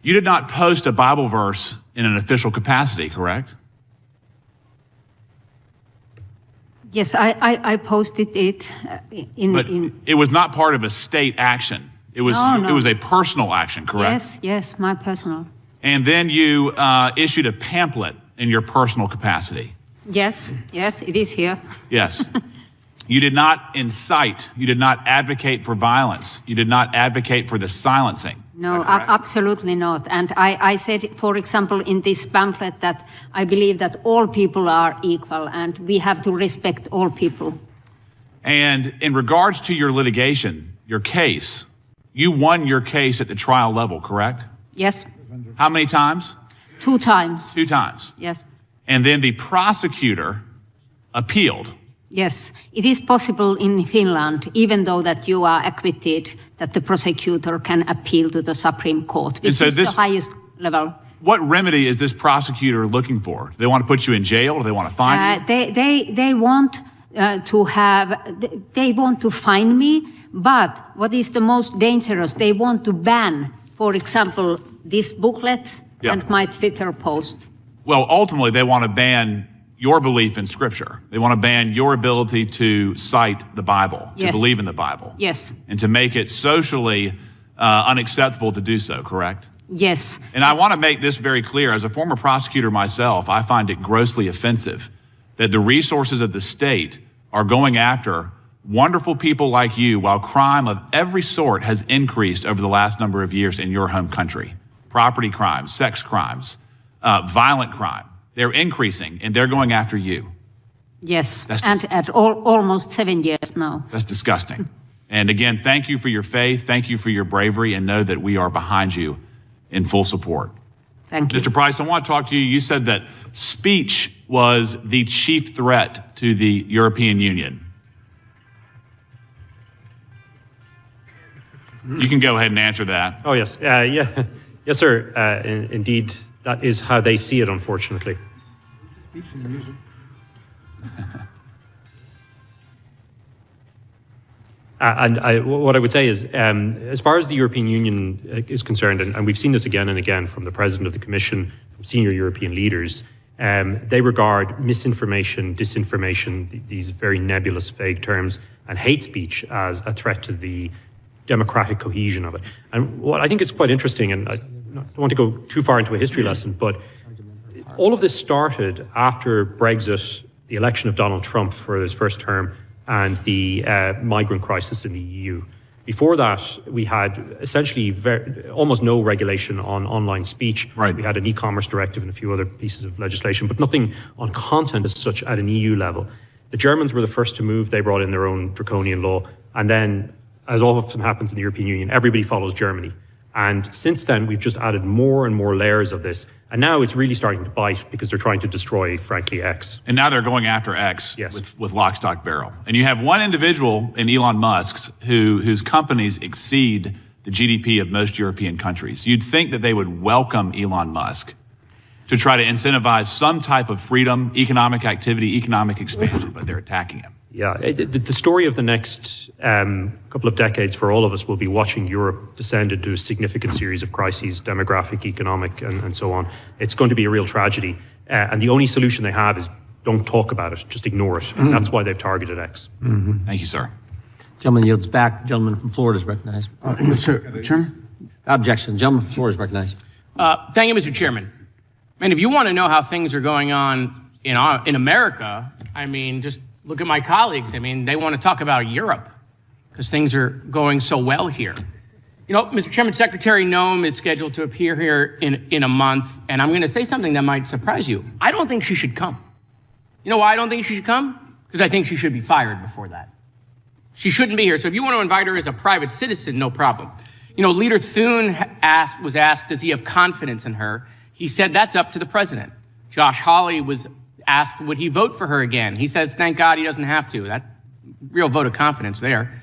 [SPEAKER 19] You did not post a Bible verse in an official capacity, correct?
[SPEAKER 7] Yes, I posted it
[SPEAKER 19] But it was not part of a state action. It was
[SPEAKER 7] No.
[SPEAKER 19] It was a personal action, correct?
[SPEAKER 7] Yes, my personal.
[SPEAKER 19] And then you issued a pamphlet in your personal capacity.
[SPEAKER 7] Yes, it is here.
[SPEAKER 19] Yes. You did not incite. You did not advocate for violence. You did not advocate for the silencing.
[SPEAKER 7] No, absolutely not. And I said, for example, in this pamphlet that I believe that all people are equal and we have to respect all people.
[SPEAKER 19] And in regards to your litigation, your case, you won your case at the trial level, correct?
[SPEAKER 7] Yes.
[SPEAKER 19] How many times?
[SPEAKER 7] 2 times.
[SPEAKER 19] 2 times.
[SPEAKER 7] Yes.
[SPEAKER 19] And then the prosecutor appealed.
[SPEAKER 7] Yes, it is possible in Finland, even though that you are acquitted, that the prosecutor can appeal to the Supreme Court, which is the highest level.
[SPEAKER 19] What remedy is this prosecutor looking for? Do they want to put you in jail? Do they want to fine you?
[SPEAKER 7] They want they want to fine me, but what is the most dangerous? They want to ban, for example, this booklet and my Twitter post.
[SPEAKER 19] Well, ultimately, they want to ban your belief in Scripture. They want to ban your ability to cite the Bible, to believe in the Bible.
[SPEAKER 7] Yes.
[SPEAKER 19] And to make it socially unacceptable to do so, correct?
[SPEAKER 7] Yes.
[SPEAKER 19] And I want to make this very clear. As a former prosecutor myself, I find it grossly offensive that the resources of the state are going after wonderful people like you while crime of every sort has increased over the last number of years in your home country. Property crimes, sex crimes, violent crime. They're increasing, and they're going after you.
[SPEAKER 7] Yes, and at almost 7 years now.
[SPEAKER 19] That's disgusting. And again, thank you for your faith. Thank you for your bravery, and know that we are behind you in full support.
[SPEAKER 7] Thank you.
[SPEAKER 19] Mr. Price, I want to talk to you. You said that speech was the chief threat to the European Union. You can go ahead and answer that.
[SPEAKER 10] Oh, yes. Yes, sir. Indeed, that is how they see it, unfortunately.
[SPEAKER 8] Speech and music.
[SPEAKER 10] What I would say is, as far as the European Union is concerned, and we've seen this again and again from the President of the Commission, from senior European leaders, they regard misinformation, disinformation, these very nebulous, vague terms, and hate speech as a threat to the democratic cohesion of it. And what I think is quite interesting, and I don't want to go too far into a history lesson, but all of this started after Brexit, the election of Donald Trump for his first term, and the migrant crisis in the EU. Before that, we had essentially almost no regulation on online speech.
[SPEAKER 19] Right.
[SPEAKER 10] We had an e-commerce directive and a few other pieces of legislation, but nothing on content as such at an EU level. The Germans were the first to move. They brought in their own draconian law. And then, as often happens in the European Union, everybody follows Germany. And since then, we've just added more and more layers of this. And now it's really starting to bite because they're trying to destroy, frankly, X.
[SPEAKER 19] And now they're going after X with lock, stock, barrel. And you have one individual in Elon Musk's whose companies exceed the GDP of most European countries. You'd think that they would welcome Elon Musk to try to incentivize some type of freedom, economic activity, economic expansion, but they're attacking him.
[SPEAKER 10] Yeah, the story of the next couple of decades for all of us will be watching Europe descend into a significant series of crises, demographic, economic, and so on. It's going to be a real tragedy. And the only solution they have is don't talk about it, just ignore it. And that's why they've targeted X.
[SPEAKER 19] Mm-hmm. Thank you, sir.
[SPEAKER 20] Gentleman yields back. Gentleman from Florida is recognized.
[SPEAKER 18] Mr. Chairman?
[SPEAKER 20] Objection. Gentleman from Florida is recognized.
[SPEAKER 21] Thank you, Mr. Chairman. And if you want to know how things are going on in America, I mean, just look at my colleagues. I mean, they want to talk about Europe because things are going so well here. You know, Mr. Chairman, Secretary Noem is scheduled to appear here in a month, and I'm going to say something that might surprise you. I don't think she should come. You know why I don't think she should come? Because I think she should be fired before that. She shouldn't be here. So if you want to invite her as a private citizen, no problem. You know, Leader Thune was asked, does he have confidence in her? He said that's up to the president. Josh Hawley was asked, would he vote for her again? He says, thank God he doesn't have to. That real vote of confidence there.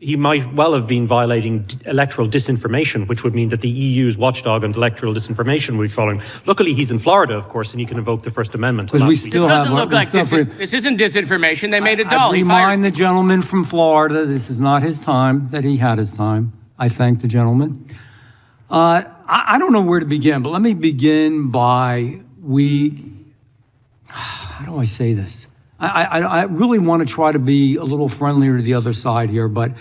[SPEAKER 10] he might well have been violating electoral disinformation, which would mean that the EU's watchdog on electoral disinformation would be following. Luckily, he's in Florida, of course, and he can invoke the First Amendment.
[SPEAKER 22] Because we still
[SPEAKER 21] This doesn't look like this isn't disinformation. They made it dull.
[SPEAKER 22] I remind the gentleman from Florida, this is not his time, that he had his time. I thank the gentleman. I don't know where to begin, but let me begin by how do I say this? I really want to try to be a little friendlier to the other side here, but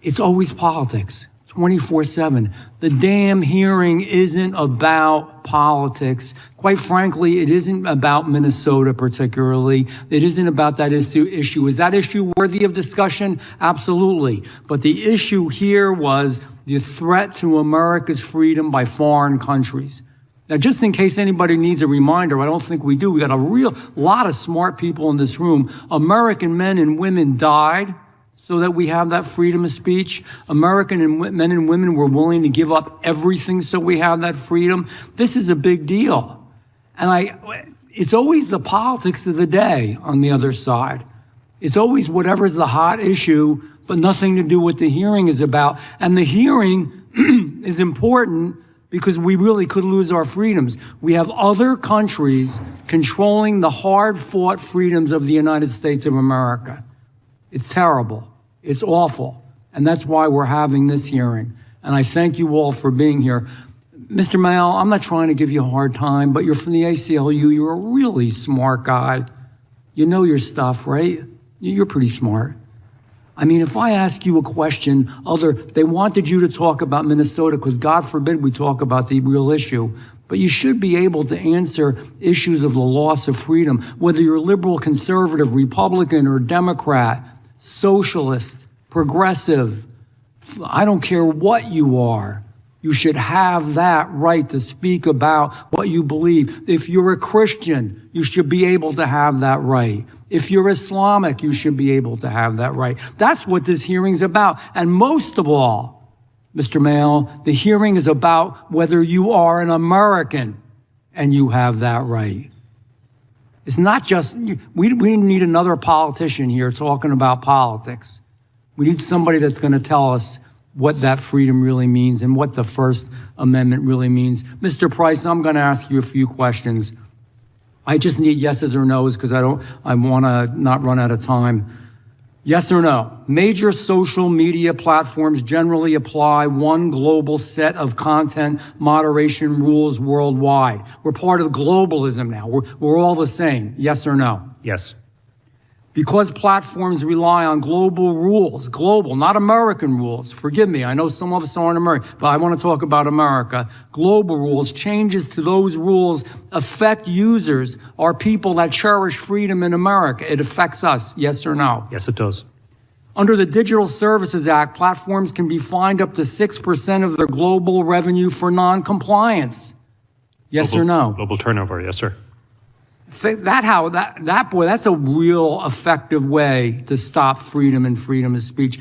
[SPEAKER 22] it's always politics, 24/7. The damn hearing isn't about politics. Quite frankly, it isn't about Minnesota particularly. It isn't about that issue. Is that issue worthy of discussion? Absolutely. But the issue here was the threat to America's freedom by foreign countries. Now, just in case anybody needs a reminder, I don't think we do. We got a real lot of smart people in this room. American men and women died so that we have that freedom of speech. American men and women were willing to give up everything so we have that freedom. This is a big deal. And it's always the politics of the day on the other side. It's always whatever's the hot issue, but nothing to do with the hearing is about. And the hearing is important because we really could lose our freedoms. We have other countries controlling the hard-fought freedoms of the United States of America. It's terrible. It's awful. And that's why we're having this hearing. And I thank you all for being here. Mr. Mayall, I'm not trying to give you a hard time, but you're from the ACLU. You're a really smart guy. You know your stuff, right? You're pretty smart. I mean, if I ask you a question, they wanted you to talk about Minnesota because God forbid we talk about the real issue, but you should be able to answer issues of the loss of freedom, whether you're liberal, conservative, Republican, or Democrat, socialist, progressive. I don't care what you are. You should have that right to speak about what you believe. If you're a Christian, you should be able to have that right. If you're Islamic, you should be able to have that right. That's what this hearing's about. And most of all, Mr. Mayall, the hearing is about whether you are an American and you have that right. It's not just, we need another politician here talking about politics. We need somebody that's going to tell us what that freedom really means and what the First Amendment really means. Mr. Price, I'm going to ask you a few questions. I just need yeses or nos because I want to not run out of time. Yes or no? Major social media platforms generally apply one global set of content moderation rules worldwide. We're part of globalism now. We're all the same. Yes or no?
[SPEAKER 10] Yes.
[SPEAKER 22] Because platforms rely on global rules, global, not American rules. Forgive me, I know some of us aren't American, but I want to talk about America. Global rules, changes to those rules affect users or people that cherish freedom in America. It affects us, yes or no?
[SPEAKER 10] Yes, it does.
[SPEAKER 22] Under the Digital Services Act, platforms can be fined up to 6% of their global revenue for non-compliance. Yes or no?
[SPEAKER 10] Global turnover, yes, sir.
[SPEAKER 22] That's a real effective way to stop freedom and freedom of speech.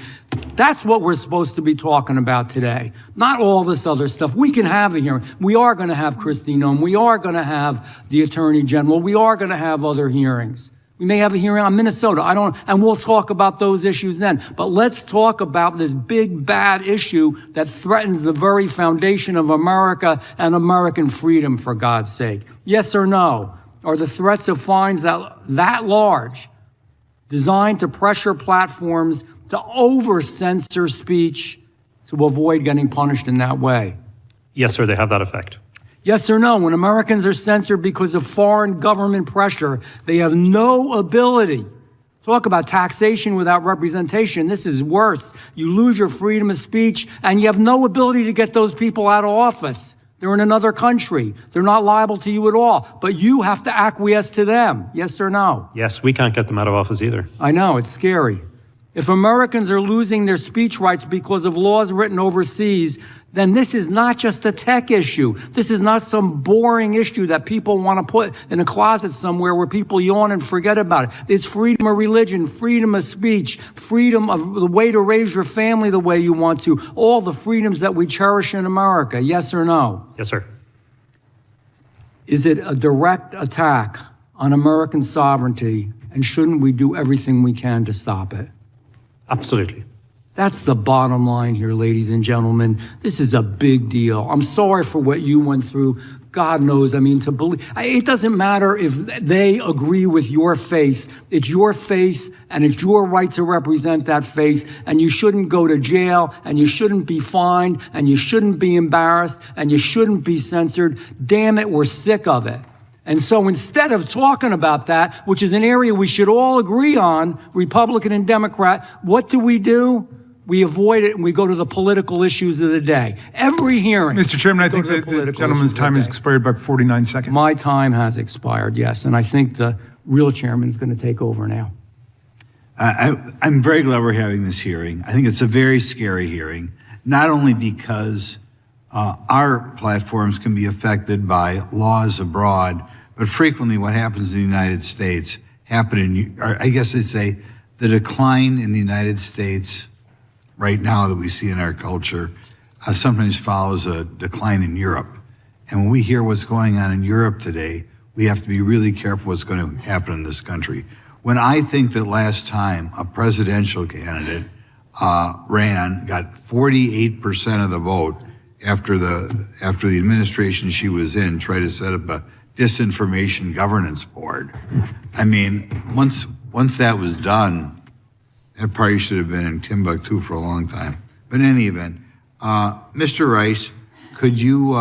[SPEAKER 22] That's what we're supposed to be talking about today. Not all this other stuff. We can have a hearing. We are going to have Christine Noem. We are going to have the Attorney General. We are going to have other hearings. We may have a hearing on Minnesota. And we'll talk about those issues then. But let's talk about this big, bad issue that threatens the very foundation of America and American freedom, for God's sake. Yes or no? Are the threats of fines that large designed to pressure platforms to over-censor speech to avoid getting punished in that way?
[SPEAKER 10] Yes, sir, they have that effect.
[SPEAKER 22] Yes or no? When Americans are censored because of foreign government pressure, they have no ability. Talk about taxation without representation. This is worse. You lose your freedom of speech, and you have no ability to get those people out of office. They're in another country. They're not liable to you at all, but you have to acquiesce to them. Yes or no?
[SPEAKER 10] Yes, we can't get them out of office either.
[SPEAKER 22] I know, it's scary. If Americans are losing their speech rights because of laws written overseas, then this is not just a tech issue. This is not some boring issue that people want to put in a closet somewhere where people yawn and forget about it. It's freedom of religion, freedom of speech, freedom of the way to raise your family the way you want to, all the freedoms that we cherish in America. Yes or no?
[SPEAKER 10] Yes, sir.
[SPEAKER 22] Is it a direct attack on American sovereignty, and shouldn't we do everything we can to stop it?
[SPEAKER 10] Absolutely.
[SPEAKER 22] That's the bottom line here, ladies and gentlemen. This is a big deal. I'm sorry for what you went through. God knows, I mean, to believe, it doesn't matter if they agree with your faith. It's your faith, and it's your right to represent that faith, and you shouldn't go to jail, and you shouldn't be fined, and you shouldn't be embarrassed, and you shouldn't be censored. Damn it, we're sick of it. And so instead of talking about that, which is an area we should all agree on, Republican and Democrat, what do? We avoid it and we go to the political issues of the day. Every hearing.
[SPEAKER 8] Mr. Chairman, I think the gentleman's time has expired by 49 seconds.
[SPEAKER 22] My time has expired, yes. And I think the real chairman's going to take over now.
[SPEAKER 1] I'm very glad we're having this hearing. I think it's a very scary hearing, not only because our platforms can be affected by laws abroad, but frequently what happens in the United States I guess I'd say the decline in the United States right now that we see in our culture sometimes follows a decline in Europe. And when we hear what's going on in Europe today, we have to be really careful what's going to happen in this country. When I think that last time a presidential candidate got 48% of the vote after the administration she was in tried to set up a disinformation governance board. I mean, once that was done, that probably should have been in Timbuktu for a long time. But in any event, Mr. Rice, could you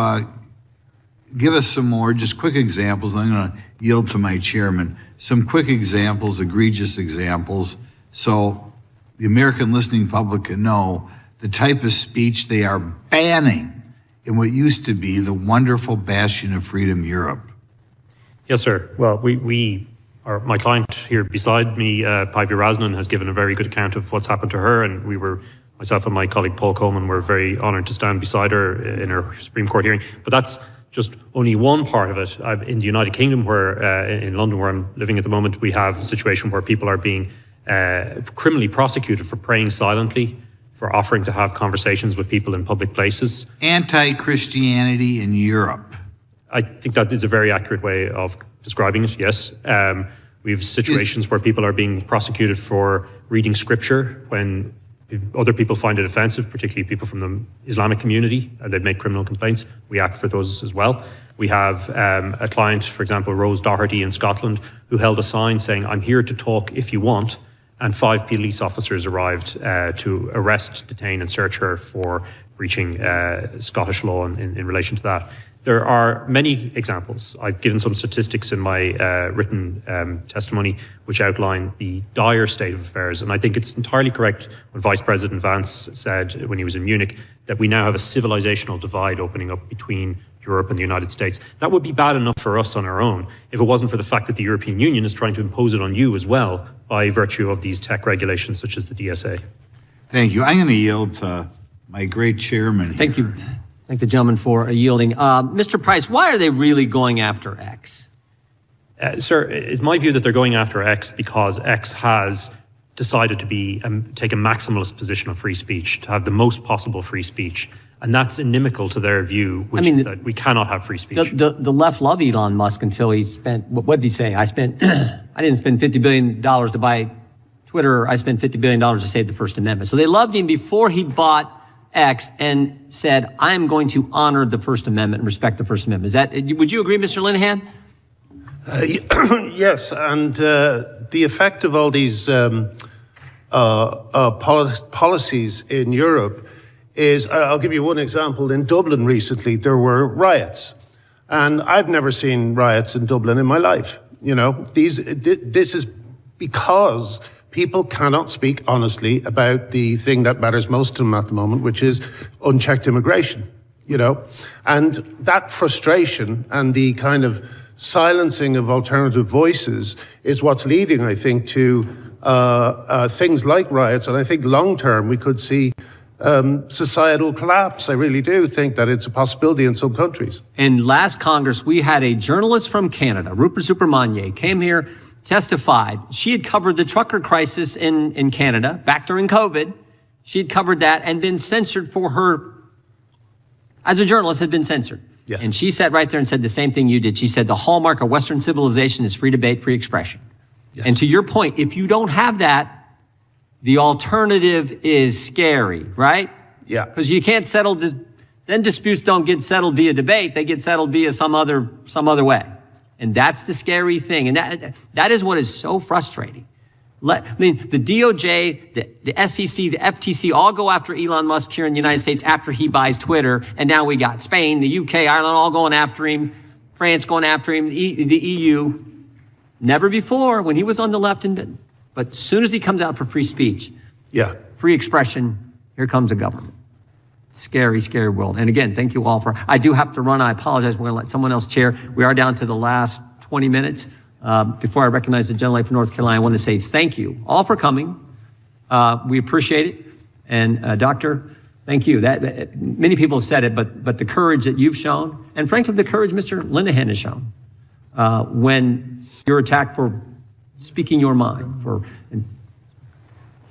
[SPEAKER 1] give us some more, just quick examples? I'm going to yield to my chairman. Some quick examples, egregious examples, so the American listening public can know the type of speech they are banning in what used to be the wonderful bastion of freedom, Europe.
[SPEAKER 10] Yes, sir. Well, my client here beside me, Päivi Räsänen, has given a very good account of what's happened to her, and myself and my colleague Paul Coleman were very honoured to stand beside her in her Supreme Court hearing. But that's just only one part of it. In the United Kingdom, in London, where I'm living at the moment, we have a situation where people are being criminally prosecuted for praying silently, for offering to have conversations with people in public places.
[SPEAKER 1] Anti-Christianity in Europe.
[SPEAKER 10] I think that is a very accurate way of describing it, yes. We have situations where people are being prosecuted for reading scripture when other people find it offensive, particularly people from the Islamic community, and they've made criminal complaints. We act for those as well. We have a client, for example, Rose Doherty in Scotland, who held a sign saying, "I'm here to talk if you want," and 5 police officers arrived to arrest, detain and search her for breaching Scottish law in relation to that. There are many examples. I've given some statistics in my written testimony which outline the dire state of affairs. And I think it's entirely correct what Vice President Vance said when he was in Munich, that we now have a civilizational divide opening up between Europe and the United States. That would be bad enough for us on our own if it wasn't for the fact that the European Union is trying to impose it on you as well by virtue of these tech regulations such as the DSA.
[SPEAKER 1] Thank you. I'm going to yield to my great chairman here.
[SPEAKER 3] Thank you. Thank the gentleman for yielding. Mr. Price, why are they really going after X?
[SPEAKER 10] Sir, it's my view that they're going after X because X has decided to take a maximalist position of free speech, to have the most possible free speech. And that's inimical to their view, which is that we cannot have free speech.
[SPEAKER 3] The left loved Elon Musk until he spent, what did he say? I didn't spend $50 billion to buy Twitter. I spent $50 billion to save the First Amendment. So they loved him before he bought X and said, I'm going to honor the First Amendment and respect the First Amendment. Would you agree, Mr. Linehan?
[SPEAKER 4] Yes, and the effect of all these policies in Europe is, I'll give you one example. In Dublin recently, there were riots. And I've never seen riots in Dublin in my life. You know, this is because people cannot speak honestly about the thing that matters most to them at the moment, which is unchecked immigration, you know. And that frustration and the kind of silencing of alternative voices is what's leading, I think, to things like riots. And I think long-term we could see societal collapse. I really do think that it's a possibility in some countries.
[SPEAKER 3] In last Congress, we had a journalist from Canada, Rupert Supermanier, came here, testified. She had covered the trucker crisis in Canada back during COVID. She had covered that and been censored for her, as a journalist, had been censored.
[SPEAKER 4] Yes.
[SPEAKER 3] And she sat right there and said the same thing you did. She said the hallmark of Western civilization is free debate, free expression. Yes. And to your point, if you don't have that, The alternative is scary, right?
[SPEAKER 4] Yeah.
[SPEAKER 3] Because you can't settle, then disputes don't get settled via debate. They get settled via some other way. And that's the scary thing. And that is what is so frustrating. The DOJ, the SEC, the FTC all go after Elon Musk here in the United States after he buys Twitter. And now we got Spain, the UK, Ireland all going after him, France going after him, the EU. Never before when he was on the left. But as soon as he comes out for free speech, free expression, here comes the government. Scary, scary world. And again, thank you all I do have to run. I apologize. We're going to let someone else chair. We are down to the last 20 minutes. Before I recognize the gentleman from North Carolina, I want to say thank you all for coming. We appreciate it. And Doctor, thank you. Many people have said it, but the courage that you've shown, and frankly, the courage Mr. Linehan has shown, when you're attacked for speaking your mind,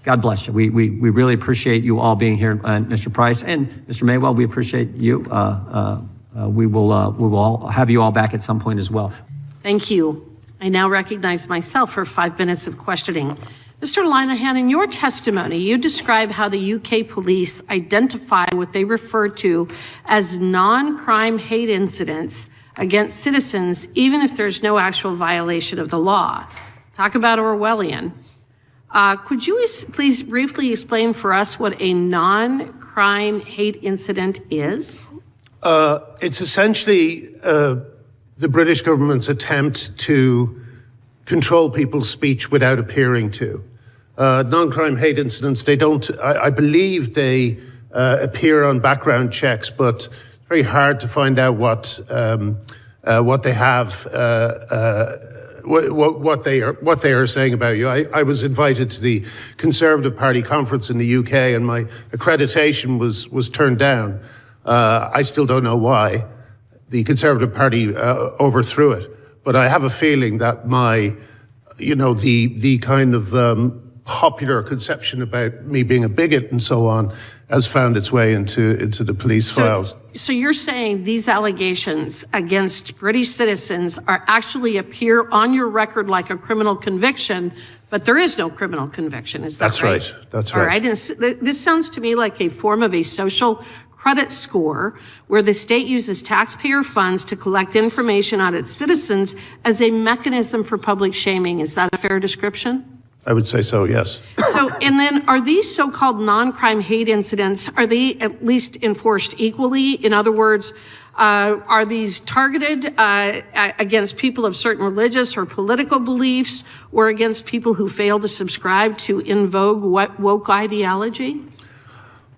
[SPEAKER 3] God bless you. We really appreciate you all being here, Mr. Price and Mr. Maywell. We appreciate you. We will all have you all back at some point as well.
[SPEAKER 6] Thank you. I now recognize myself for 5 minutes of questioning. Mr. Linehan, in your testimony, you describe how the UK police identify what they refer to as non-crime hate incidents against citizens, even if there's no actual violation of the law. Talk about Orwellian. Could you please briefly explain for us what a non-crime hate incident is?
[SPEAKER 4] It's essentially the British government's attempt to control people's speech without appearing to. Non-crime hate incidents, I believe they appear on background checks, but it's very hard to find out what they have, what they are saying about you. I was invited to the Conservative Party conference in the UK, and my accreditation was turned down. I still don't know why. The Conservative Party overthrew it, but I have a feeling that the kind of popular conception about me being a bigot and so on has found its way into the police files.
[SPEAKER 6] So you're saying these allegations against British citizens actually appear on your record like a criminal conviction, but there is no criminal conviction, is that right?
[SPEAKER 4] That's right. That's right.
[SPEAKER 6] All right. This sounds to me like a form of a social credit score where the state uses taxpayer funds to collect information on its citizens as a mechanism for public shaming. Is that a fair description?
[SPEAKER 4] I would say so, yes.
[SPEAKER 6] And then are these so-called non-crime hate incidents, are they at least enforced equally? In other words, are these targeted against people of certain religious or political beliefs or against people who fail to subscribe to in vogue woke ideology?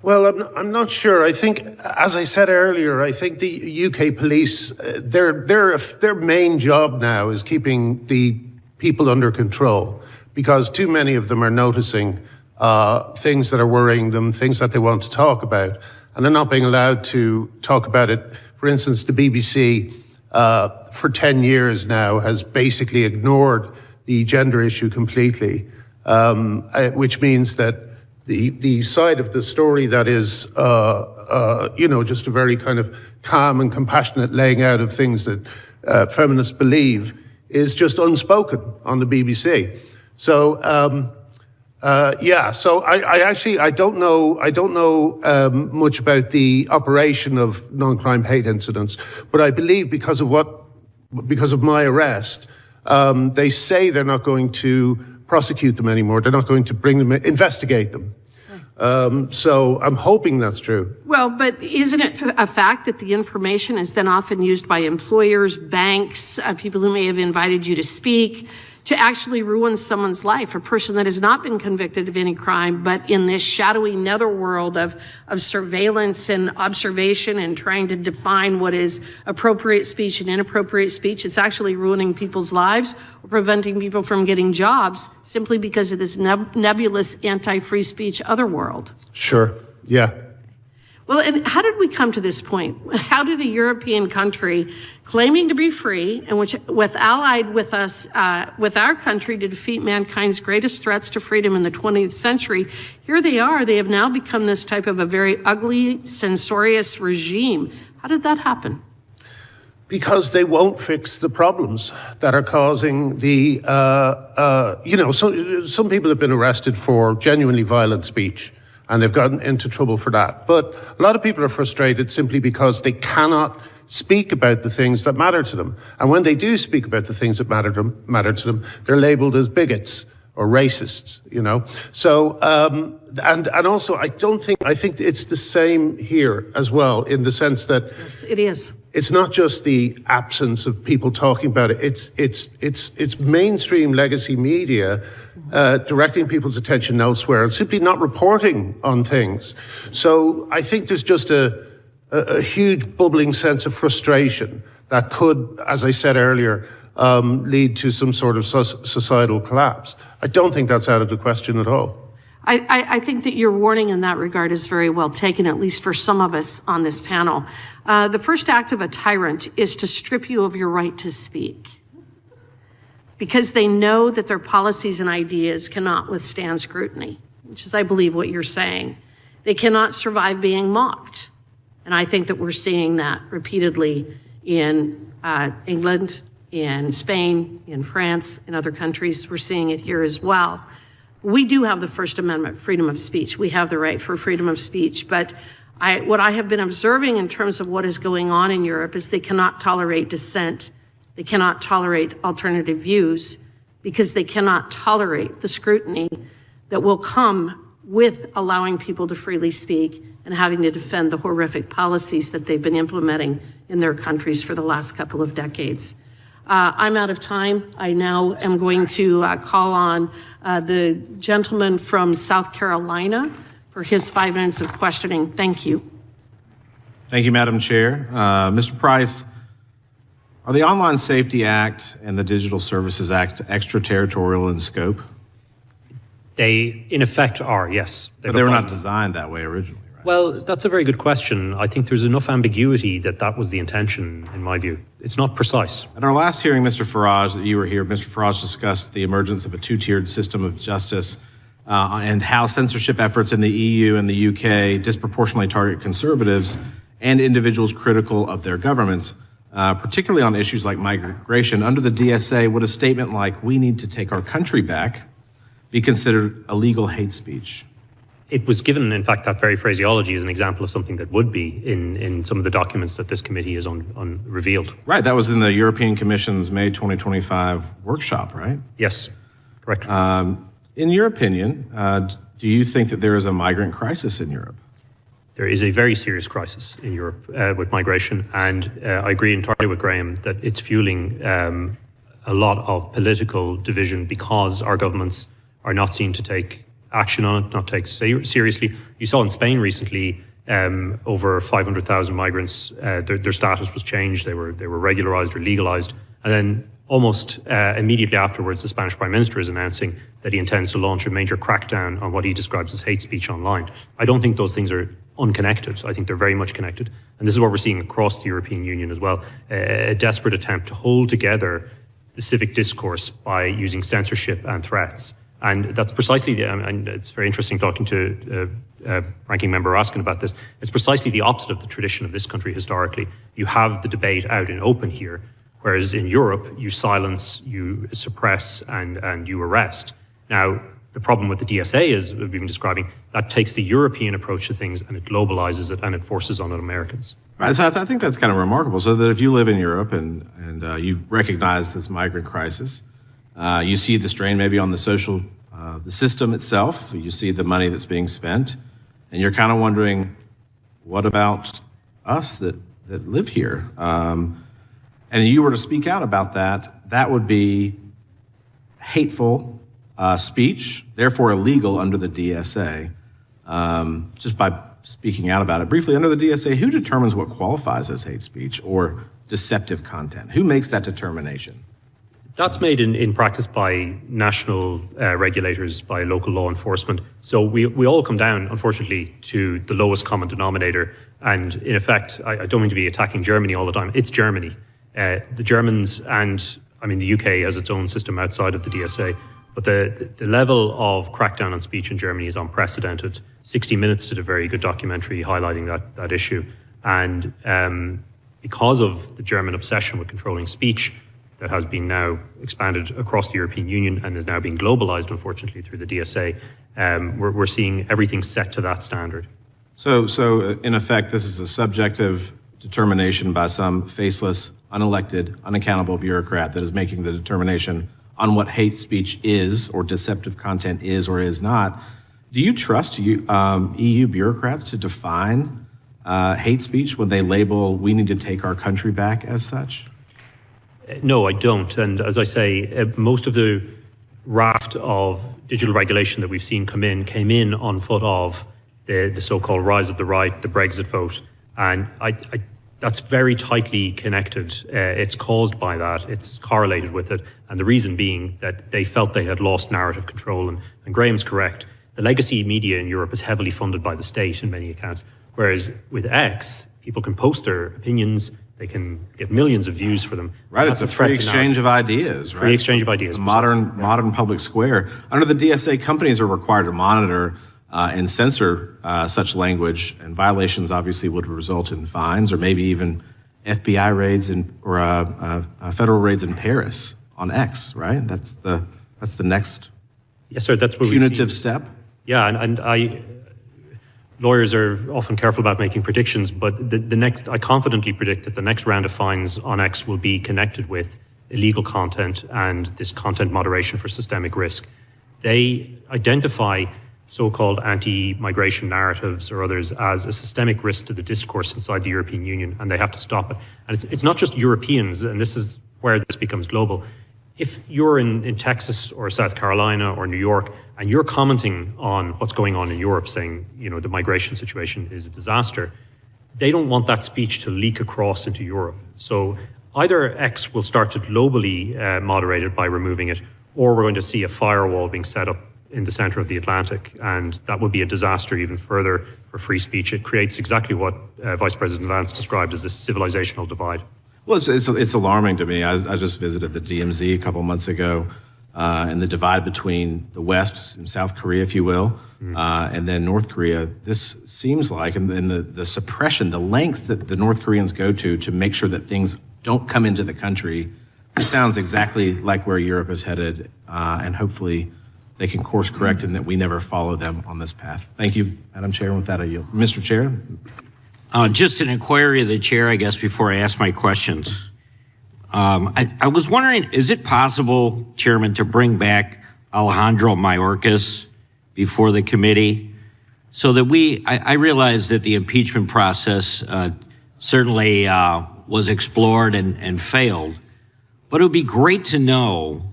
[SPEAKER 4] Well, I'm not sure. I think, as I said earlier, I think the UK police, their main job now is keeping the people under control, because too many of them are noticing things that are worrying them, things that they want to talk about, and they're not being allowed to talk about it. For instance, the BBC for 10 years now has basically ignored the gender issue completely, which means that the side of the story that is, just a very kind of calm and compassionate laying out of things that feminists believe is just unspoken on the BBC. So, so I don't know much about the operation of non-crime hate incidents, but I believe because of my arrest, they say they're not going to prosecute them anymore. They're not going to bring them, investigate them. So I'm hoping that's true.
[SPEAKER 6] Well, but isn't it a fact that the information is then often used by employers, banks, people who may have invited you to speak, to actually ruin someone's life, a person that has not been convicted of any crime, but in this shadowy netherworld of surveillance and observation and trying to define what is appropriate speech and inappropriate speech, it's actually ruining people's lives or preventing people from getting jobs simply because of this nebulous anti-free speech otherworld.
[SPEAKER 4] Sure, yeah.
[SPEAKER 6] Well, and how did we come to this point? How did a European country claiming to be free and which allied with us, with our country to defeat mankind's greatest threats to freedom in the 20th century, here they are. They have now become this type of a very ugly, censorious regime. How did that happen?
[SPEAKER 4] because they won't fix the problems that are causing the, some people have been arrested for genuinely violent speech and they've gotten into trouble for that. But a lot of people are frustrated simply because they cannot speak about the things that matter to them. And when they do speak about the things that matter to them, they're labeled as bigots or racists, So, and also I think it's the same here as well, in the sense that
[SPEAKER 6] yes, it is.
[SPEAKER 4] It's not just the absence of people talking about it. It's mainstream legacy media directing people's attention elsewhere and simply not reporting on things. So I think there's just a huge bubbling sense of frustration that could, as I said earlier, lead to some sort of societal collapse. I don't think that's out of the question at all.
[SPEAKER 6] I think that your warning in that regard is very well taken, at least for some of us on this panel. The first act of a tyrant is to strip you of your right to speak, because they know that their policies and ideas cannot withstand scrutiny, which is, I believe, what you're saying. They cannot survive being mocked. And I think that we're seeing that repeatedly in England, in Spain, in France, in other countries. We're seeing it here as well. We do have the First Amendment, freedom of speech. We have the right for freedom of speech. But what I have been observing in terms of what is going on in Europe is they cannot tolerate dissent. They cannot tolerate alternative views because they cannot tolerate the scrutiny that will come with allowing people to freely speak and having to defend the horrific policies that they've been implementing in their countries for the last couple of decades. I'm out of time. I now am going to call on the gentleman from South Carolina for his 5 minutes of questioning. Thank you.
[SPEAKER 9] Thank you, Madam Chair. Mr. Price, are the Online Safety Act and the Digital Services Act extraterritorial in scope?
[SPEAKER 10] They, in effect, are, yes.
[SPEAKER 9] But they were not designed that way originally.
[SPEAKER 10] Well, that's a very good question. I think there's enough ambiguity that was the intention, in my view. It's not precise.
[SPEAKER 9] At our last hearing, Mr. Farage, that you were here, Mr. Farage discussed the emergence of a two-tiered system of justice and how censorship efforts in the EU and the UK disproportionately target conservatives and individuals critical of their governments, particularly on issues like migration. Under the DSA, would a statement like, "we need to take our country back," be considered illegal hate speech?
[SPEAKER 10] It was given, in fact, that very phraseology as an example of something that would be in some of the documents that this committee has revealed.
[SPEAKER 9] Right, that was in the European Commission's May 2025 workshop, right?
[SPEAKER 10] Yes, correct.
[SPEAKER 9] In your opinion, do you think that there is a migrant crisis in Europe?
[SPEAKER 10] There is a very serious crisis in Europe with migration, and I agree entirely with Graham that it's fueling a lot of political division because our governments are not seen to take action on it, not take seriously. You saw in Spain recently, over 500,000 migrants, their status was changed. They were regularized or legalized. And then almost immediately afterwards, the Spanish Prime Minister is announcing that he intends to launch a major crackdown on what he describes as hate speech online. I don't think those things are unconnected. I think they're very much connected. And this is what we're seeing across the European Union as well, a desperate attempt to hold together the civic discourse by using censorship and threats. And that's precisely, and it's very interesting talking to Ranking Member Raskin about this, it's precisely the opposite of the tradition of this country historically. You have the debate out in open here, whereas in Europe, you silence, you suppress, and you arrest. Now, the problem with the DSA is, we've been describing, that takes the European approach to things and it globalizes it and it forces on it Americans.
[SPEAKER 9] Right, so I think that's kind of remarkable. So that if you live in Europe and you recognize this migrant crisis, you see the strain maybe on the social, the system itself, you see the money that's being spent, and you're kind of wondering, what about us that live here? And you were to speak out about that, that would be hateful speech, therefore illegal under the DSA. Just by speaking out about it. Briefly, under the DSA, who determines what qualifies as hate speech or deceptive content? Who makes that determination?
[SPEAKER 10] That's made in practice by national regulators, by local law enforcement. So we all come down, unfortunately, to the lowest common denominator. And in effect, I don't mean to be attacking Germany all the time. It's Germany. The Germans and, I mean, the UK has its own system outside of the DSA. But the level of crackdown on speech in Germany is unprecedented. 60 Minutes did a very good documentary highlighting that issue. And because of the German obsession with controlling speech that has been now expanded across the European Union and is now being globalized, unfortunately, through the DSA, we're seeing everything set to that standard.
[SPEAKER 9] So in effect, this is a subjective determination by some faceless, unelected, unaccountable bureaucrat that is making the determination on what hate speech is or deceptive content is or is not. Do you trust EU bureaucrats to define hate speech when they label "we need to take our country back" as such?
[SPEAKER 10] No, I don't. And as I say, most of the raft of digital regulation that we've seen came in on foot of the so-called rise of the right, the Brexit vote. And that's very tightly connected. It's caused by that. It's correlated with it. And the reason being that they felt they had lost narrative control. And Graham's correct. The legacy media in Europe is heavily funded by the state in many accounts. Whereas with X, people can post their opinions. They can get millions of views for them.
[SPEAKER 9] Right, it's a free exchange of ideas, right?
[SPEAKER 10] Free exchange of ideas.
[SPEAKER 9] The modern public square. Under the DSA, companies are required to monitor and censor such language, and violations obviously would result in fines or maybe even FBI raids or federal raids in Paris on X, right? That's the next
[SPEAKER 10] yes, sir, that's what
[SPEAKER 9] punitive step.
[SPEAKER 10] Yeah, and lawyers are often careful about making predictions, but I confidently predict that the next round of fines on X will be connected with illegal content and this content moderation for systemic risk. They identify so-called anti-migration narratives or others as a systemic risk to the discourse inside the European Union, and they have to stop it. And it's not just Europeans, and this is where this becomes global. If you're in Texas or South Carolina or New York, and you're commenting on what's going on in Europe, saying, the migration situation is a disaster, they don't want that speech to leak across into Europe. So either X will start to globally moderate it by removing it, or we're going to see a firewall being set up in the center of the Atlantic, and that would be a disaster even further for free speech. It creates exactly what Vice President Vance described as this civilizational divide.
[SPEAKER 9] Well, it's alarming to me. I just visited the DMZ a couple months ago, and the divide between the West and South Korea, if you will, and then North Korea. This seems like, and the suppression, the lengths that the North Koreans go to make sure that things don't come into the country, this sounds exactly like where Europe is headed, and hopefully they can course correct and that we never follow them on this path. Thank you, Madam Chair. With that, I yield. Mr. Chair.
[SPEAKER 11] Just an inquiry of the chair, I guess, before I ask my questions. I was wondering, is it possible, Chairman, to bring back Alejandro Mayorkas before the committee so that I realize that the impeachment process certainly was explored and failed, but it would be great to know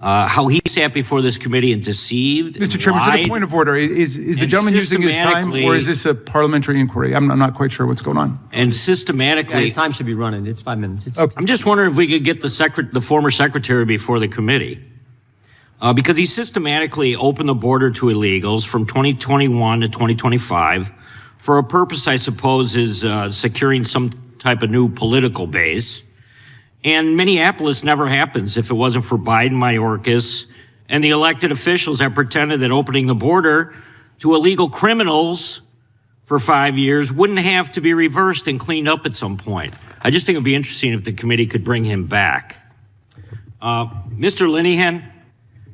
[SPEAKER 11] how he sat before this committee and deceived.
[SPEAKER 8] Mr. Chairman, so the point of order, is the gentleman using his time, or is this a parliamentary inquiry? I'm not quite sure what's going on.
[SPEAKER 11] And systematically...
[SPEAKER 20] his time should be running. It's 5 minutes.
[SPEAKER 11] Okay. I'm just wondering if we could get the former secretary before the committee. Because he systematically opened the border to illegals from 2021 to 2025 for a purpose, I suppose, is securing some type of new political base. And Minneapolis never happens if it wasn't for Biden, Mayorkas, and the elected officials that pretended that opening the border to illegal criminals for 5 years wouldn't have to be reversed and cleaned up at some point. I just think it'd be interesting if the committee could bring him back. Mr. Linehan,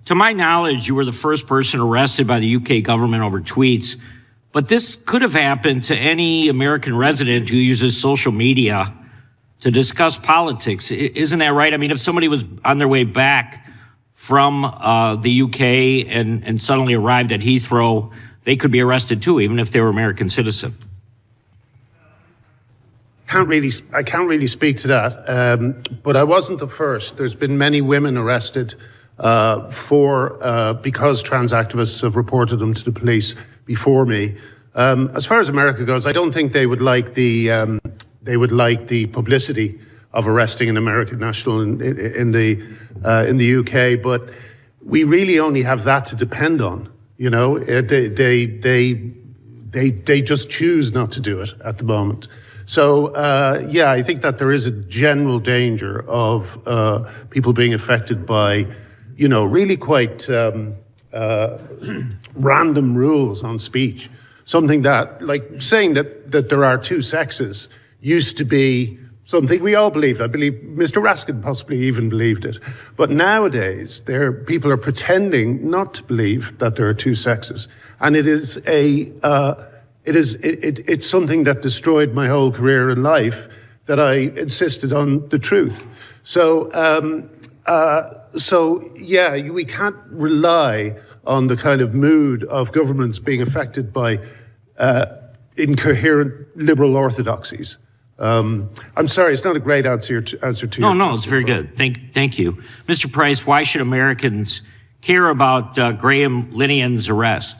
[SPEAKER 11] to my knowledge, you were the first person arrested by the UK government over tweets, but this could have happened to any American resident who uses social media to discuss politics. Isn't that right? I mean, if somebody was on their way back from the UK and suddenly arrived at Heathrow, they could be arrested too, even if they were American citizen.
[SPEAKER 4] I can't really speak to that, but I wasn't the first. There's been many women arrested because trans activists have reported them to the police before me. As far as America goes, I don't think they would like the publicity of arresting an American national in the UK, but we really only have that to depend on. They just choose not to do it at the moment. So I think that there is a general danger of people being affected by, really quite random rules on speech. Something that, like saying that there are two sexes, used to be something we all believed. I believe Mr. Raskin possibly even believed it. But nowadays, people are pretending not to believe that there are two sexes. And it's something that destroyed my whole career in life, that I insisted on the truth. So yeah, we can't rely on the kind of mood of governments being affected by incoherent liberal orthodoxies. I'm sorry, it's not a great answer to your question.
[SPEAKER 11] No, it's very good. Thank you. Mr. Price, why should Americans care about Graham Linian's arrest?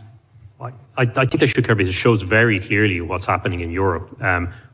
[SPEAKER 10] I think they should care because it shows very clearly what's happening in Europe.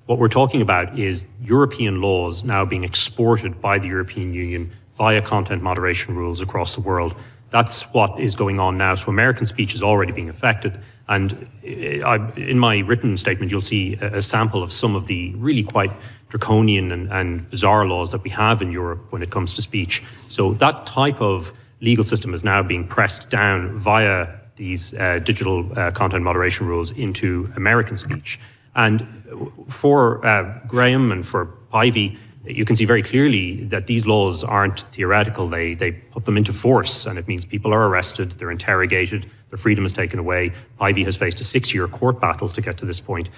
[SPEAKER 10] What we're talking about is European laws now being exported by the European Union via content moderation rules across the world. That's what is going on now. So American speech is already being affected. And in my written statement, you'll see a sample of some of the really quite draconian and bizarre laws that we have in Europe when it comes to speech. So that type of legal system is now being pressed down via these digital content moderation rules into American speech. And for Graham and for Ivy, you can see very clearly that these laws aren't theoretical. They put them into force, and it means people are arrested, they're interrogated, their freedom is taken away. Ivy has faced a 6-year court battle to get to this point.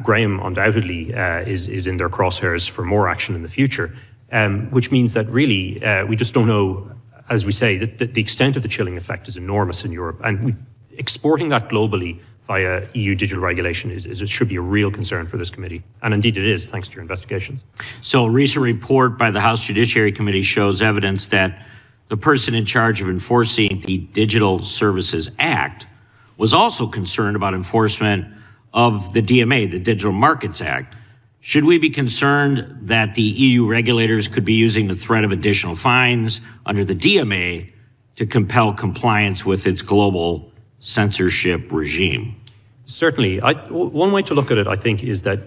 [SPEAKER 10] Graham undoubtedly is in their crosshairs for more action in the future, which means that really we just don't know, as we say, that the extent of the chilling effect is enormous in Europe. And exporting that globally via EU digital regulation it should be a real concern for this committee. And indeed it is, thanks to your investigations.
[SPEAKER 11] So a recent report by the House Judiciary Committee shows evidence that the person in charge of enforcing the Digital Services Act was also concerned about enforcement of the DMA, the Digital Markets Act. Should we be concerned that the EU regulators could be using the threat of additional fines under the DMA to compel compliance with its global censorship regime?
[SPEAKER 10] Certainly. One way to look at it, I think, is that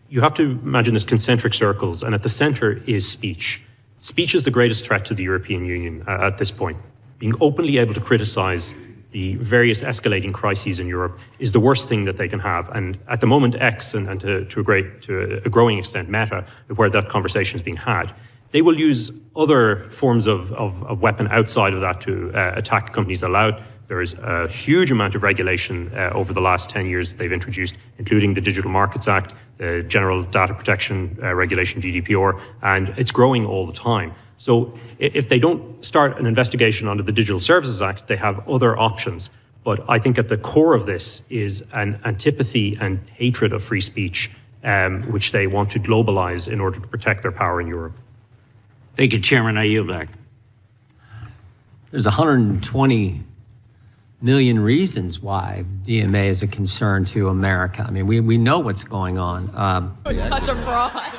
[SPEAKER 10] you have to imagine this concentric circles, and at the center is speech. Speech is the greatest threat to the European Union at this point. Being openly able to criticize the various escalating crises in Europe is the worst thing that they can have. And at the moment, X and to a growing extent, Meta, where that conversation is being had, they will use other forms of weapon outside of that to attack companies allowed. There is a huge amount of regulation over the last 10 years that they've introduced, including the Digital Markets Act, the General Data Protection Regulation, GDPR, and it's growing all the time. So if they don't start an investigation under the Digital Services Act, they have other options. But I think at the core of this is an antipathy and hatred of free speech, which they want to globalize in order to protect their power in Europe.
[SPEAKER 11] Thank you, Chairman. I yield back.
[SPEAKER 3] There's 120 million reasons why DMA is a concern to America. I mean, we know what's going on.
[SPEAKER 12] Such a fraud.